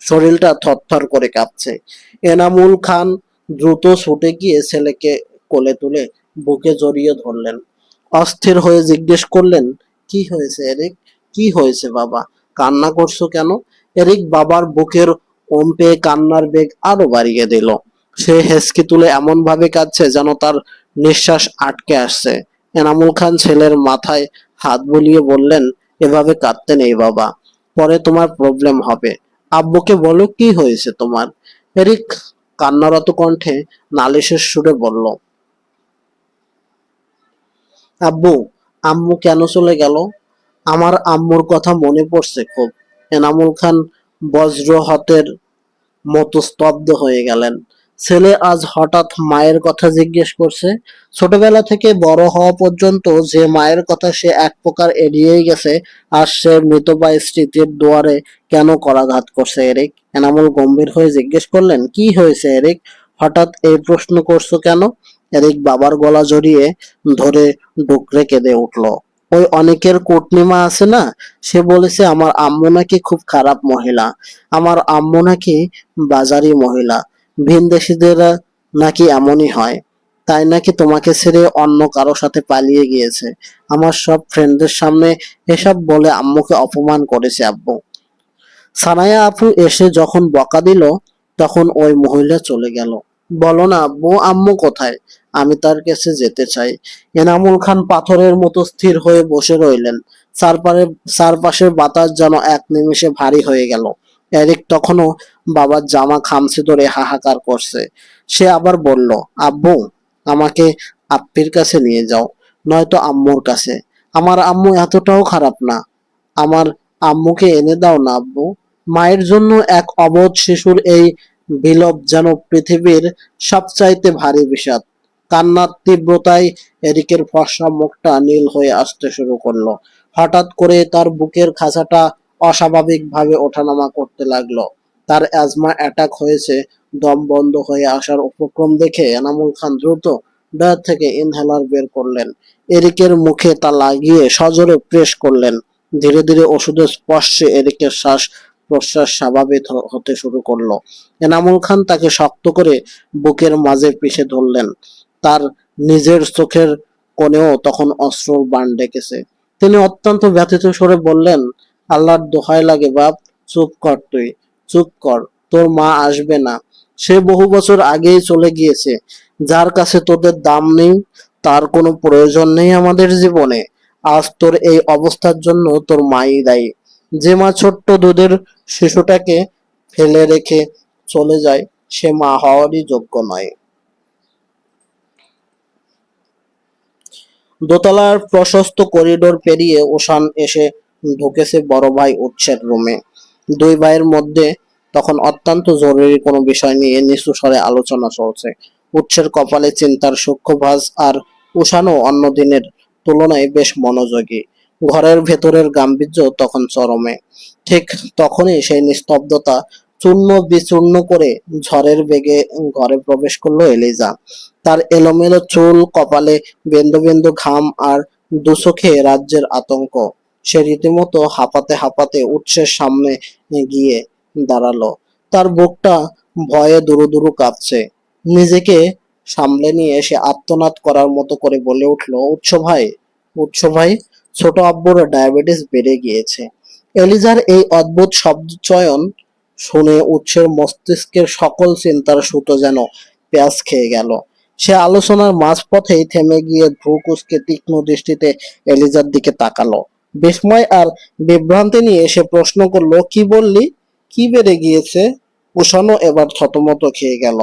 শরীরটা থরথর করে কাঁপছে। এনামুল খান দ্রুত ছুটে গিয়ে ছেলেকে কোলে তুলে বুকে জড়িয়ে ধরলেন। অস্থির হয়ে জিজ্ঞেস করলেন, কি হয়েছে এরিক? কি হয়েছে বাবা? কান্না করছো কেন? এরিক বাবার বুকের ওম পেয়ে কান্নার বেগ আরো বাড়িয়ে দিল। সে হেঁচকি তুলে এমন ভাবে কাঁদছে যেন তার নিঃশ্বাস আটকে আসছে। এনামুল খান ছেলের মাথায় হাত বুলিয়ে বললেন, এভাবে কাঁদতে নেই বাবা, পরে তোমার প্রবলেম হবে। আব্বুকে বলো কি হয়েছে তোমার। এরিক কান্নারত কণ্ঠে নালিশের সুরে বলল, আব্বু, আম্মু কেন চলে গেল? আমার আম্মুর কথা মনে পড়ছে খুব। এনামুল খান বজ্রহতের মতো স্তব্ধ হয়ে গেলেন। ছেলে আজ হঠাৎ মায়ের কথা জিজ্ঞেস করছে। ছোটবেলা থেকে বড় হওয়া পর্যন্ত যে মায়ের কথা সে এক প্রকার এড়িয়েই গেছে, আর সে মৃতপ্রায় স্মৃতির দুয়ারে কেন করাঘাত করছে এরিক? এনামুল গম্ভীর হয়ে জিজ্ঞেস করলেন, কি হয়েছে এরিক? হঠাৎ এই প্রশ্ন করছো কেন? এরিক বাবার গলা জড়িয়ে ধরে ডুকরে কেঁদে উঠল। ওই অনেকের কোটনিমা আছে না, সে বলেছে আমার আম্মু নাকি খুব খারাপ মহিলা। আমার আম্মু নাকি বাজারি মহিলা। ভিনদেশীদের নাকি এমনই হয়। তাই নাকি তোমাকে ছেড়ে অন্য কারো সাথে পালিয়ে গিয়েছে। আমার সব ফ্রেন্ডদের সামনে এসব বলে আম্মুকে অপমান করেছে আব্বু। সানায়া আপু এসে যখন বকা দিল, তখন ওই মহিলা চলে গেল। বলো না আব্বু, আম্মু কোথায়? আমি তার কাছে যেতে চাই। এনামুল খান পাথরের মতো স্থির হয়ে বসে রইলেন। চারপাশের বাতাস যেন এক নিমেষে ভারী হয়ে গেল। এরিক তখনও বাবার জামা খামচে ধরে হাহাকার করছে। সে আবার বলল, আব্বু, আমাকে আপ্পির কাছে নিয়ে যাও, নয়তো আম্মুর কাছে। আমার আম্মু এতটাও খারাপ না। আমার আম্মুকে এনে দাও না আব্বু। মায়ের জন্য এক অবোধ শিশুর এই বিলোপ যেন পৃথিবীর সবচাইতে ভারী বিষাদ। কান্নার তীব্রতায় এরিকের ফর্সা মুখটা নীল হয়ে আসতে শুরু করলো। হঠাৎ করে তার বুকের খাঁচাটা অস্বাভাবিকভাবে ওঠানামা করতে লাগলো। তার অ্যাজমা অ্যাটাক হয়েছে। দম বন্ধ হয়ে আসার উপক্রম দেখে এনামুল খান দ্রুত ড্রয়ার থেকে ইনহেলার বের করলেন। এরিকের মুখে তা লাগিয়ে সজোরে প্রেস করলেন। ধীরে ধীরে ওষুধের স্পর্শে এরিকের শ্বাস প্রশ্বাস স্বাভাবিক হতে শুরু করলো। এনামুল খান তাকে শক্ত করে বুকের মাঝে পিষে ধরলেন। তার নিজের চোখের কোণেও তখন অশ্রুর বান ডেকেছে। তিনি অত্যন্ত ব্যথিত স্বরে বললেন, আল্লাহর দোহাই লাগে বাপ, চুপ কর তুই, চুপ কর। তোর মা আসবে না। সে বহু বছর আগেই চলে গিয়েছে। যার কাছে তোদের দাম নেই, তার কোনো প্রয়োজন নেই আমাদের জীবনে। আজ তোর এই অবস্থার জন্য তোর মাই দায়ী। যে মা ছোট্ট দুধের শিশুটাকে ফেলে রেখে চলে যায়, সে মা হওয়ারই যোগ্য নয়। দোতলার প্রশস্ত করিডোর পেরিয়ে ওশান এসে ঢুকেছে বড় ভাই উৎসের রুমে। দুই ভাইয়ের মধ্যে তখন অত্যন্ত জরুরি কোনো বিষয় নিয়ে নিচু স্বরে আলোচনা চলছে। উৎসের কপালে চিন্তার সূক্ষ্মভাঁজ, আর উষানও অন্য দিনের তুলনায় বেশ মনোযোগী। ঘরের ভেতরের গাম্ভীর্য তখন চরমে। ঠিক তখনই সেই নিস্তব্ধতা চূর্ণ বিচূর্ণ করে ঝড়ের বেগে ঘরে প্রবেশ করলো এলিজা। তার এলোমেলো চুল, কপালে বিন্দু বিন্দু ঘাম, আর দুচোখে রাজ্যের আতঙ্ক। সে রীতিমতো হাঁপাতে হাঁপাতে উৎসের সামনে গিয়ে দাঁড়ালো। তার বুকটা ভয়ে দুরু দুরু কাঁপছে। নিজেকে সামলে নিয়ে সে আর্তনাদ করার মতো করে বলে উঠল, উৎস ভাই, উৎস ভাই, ছোট আব্বুর ডায়াবেটিস বেড়ে গিয়েছে। এলিজার এই অদ্ভুত শব্দচয়ন শুনে উৎসের মস্তিষ্কের সকল চিন্তার সুতো যেন পেঁয়াজ খেয়ে গেল। সে আলোচনার মাঝপথেই থেমে গিয়ে ভ্রু কুঁচকে তীক্ষ্ণ দৃষ্টিতে এলিজার দিকে তাকালো। বিস্ময় আর বিভ্রান্তি নিয়ে সে প্রশ্ন করলো, কি বললি? কি বেড়ে গিয়েছে? কুষাণও এবার থতমত খেয়ে গেল।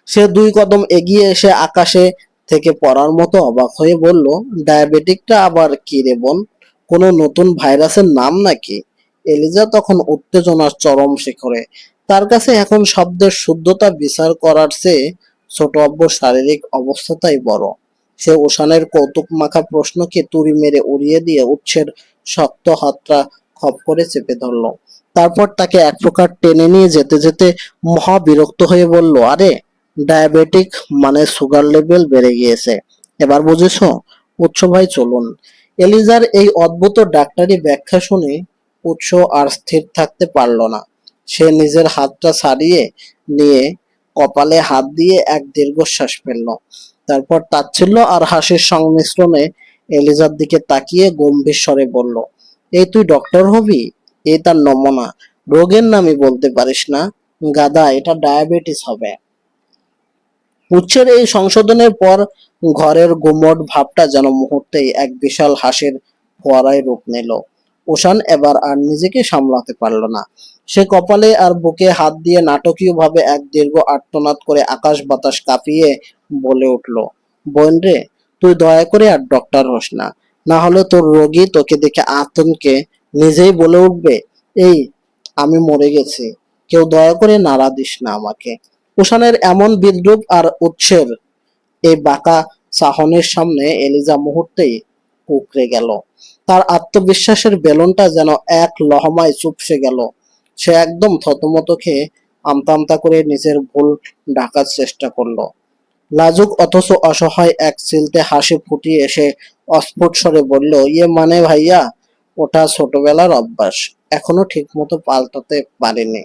সে দুই কদম এগিয়ে এসে আকাশে থেকে পড়ার মতো অবাক হয়ে বলল, ডায়াবেটিকটা আবার কি রে বোন? কোনো নতুন ভাইরাসের নাম নাকি? এলিজা তখন উত্তেজনার চরম শিখরে। তার কাছে এখন শব্দের শুদ্ধতা বিচার করার চেয়ে ছোট আব্বুর শারীরিক অবস্থাটাই বড়। সে ওশানের কৌতুক মাখা প্রশ্নকে তুড়ি মেরে উড়িয়ে দিয়ে উৎসের শক্ত হাতটা খপ করে চেপে ধরল। তারপর তাকে এক প্রকার টেনে নিয়ে যেতে যেতে মহা বিরক্ত হয়ে বলল, আরে, ডায়াবেটিক মানে সুগার লেভেল বেড়ে গিয়েছে। এবার বুঝেছো? উৎস ভাই চলুন। এলিজার এই অদ্ভুত ডাক্তারি ব্যাখ্যা শুনে উৎস আর স্থির থাকতে পারল না। সে নিজের হাতটা ছাড়িয়ে নিয়ে কপালে হাত দিয়ে এক দীর্ঘশ্বাস ফেলল। তারপর তাচ্ছিল্য আর হাসির সংমিশ্রণে এলিজার দিকে তাকিয়ে গম্ভীর স্বরে বলল, এই তুই ডক্টর হবি? এই তার নমুনা। রোগের নামই বলতে পারিস না? গাধা, এটা ডায়াবেটিস হবে। উৎসের এই সংশোধনের পর ঘরের গুমোট ভাবটা যেন মুহূর্তেই এক বিশাল হাসির ফোয়ারায় রূপ নিল। ওশান এবার আর নিজেকে সামলাতে পারল না। সে কপালে আর বুকে হাত দিয়ে নাটকীয়ভাবে এক দীর্ঘ আর্তনাদ করে আকাশ বাতাস কাঁপিয়ে বলে উঠল, বোন রে, তুই দয়া করে আর ডক্টর হোস না। না হলে তোর রোগী তোকে দেখে আতঙ্কে নিজেই বলে উঠবে, এই, আমি মরে গেছি, কেউ দয়া করে নাড়া দিস না আমাকে। কুষাণের এমন বিদ্রূপ আর উৎসের এই বাঁকা চাহনির সামনে এলিজা মুহূর্তেই কুঁকড়ে গেল। তার আত্মবিশ্বাসের বেলুনটা যেন এক লহমায় চুপসে গেল। সে একদম থতমত খেয়ে আমতা আমতা করে নিজের ভুল ঢাকার চেষ্টা করলো। লাজুক অথচ অসহায় এক চিলতে হাসি ফুটিয়ে এসে অস্ফুট স্বরে বলল, ইয়ে মানে ভাইয়া, ওটা ছোটবেলার অভ্যাস, এখনো ঠিক মতো পাল্টাতে পারিনি।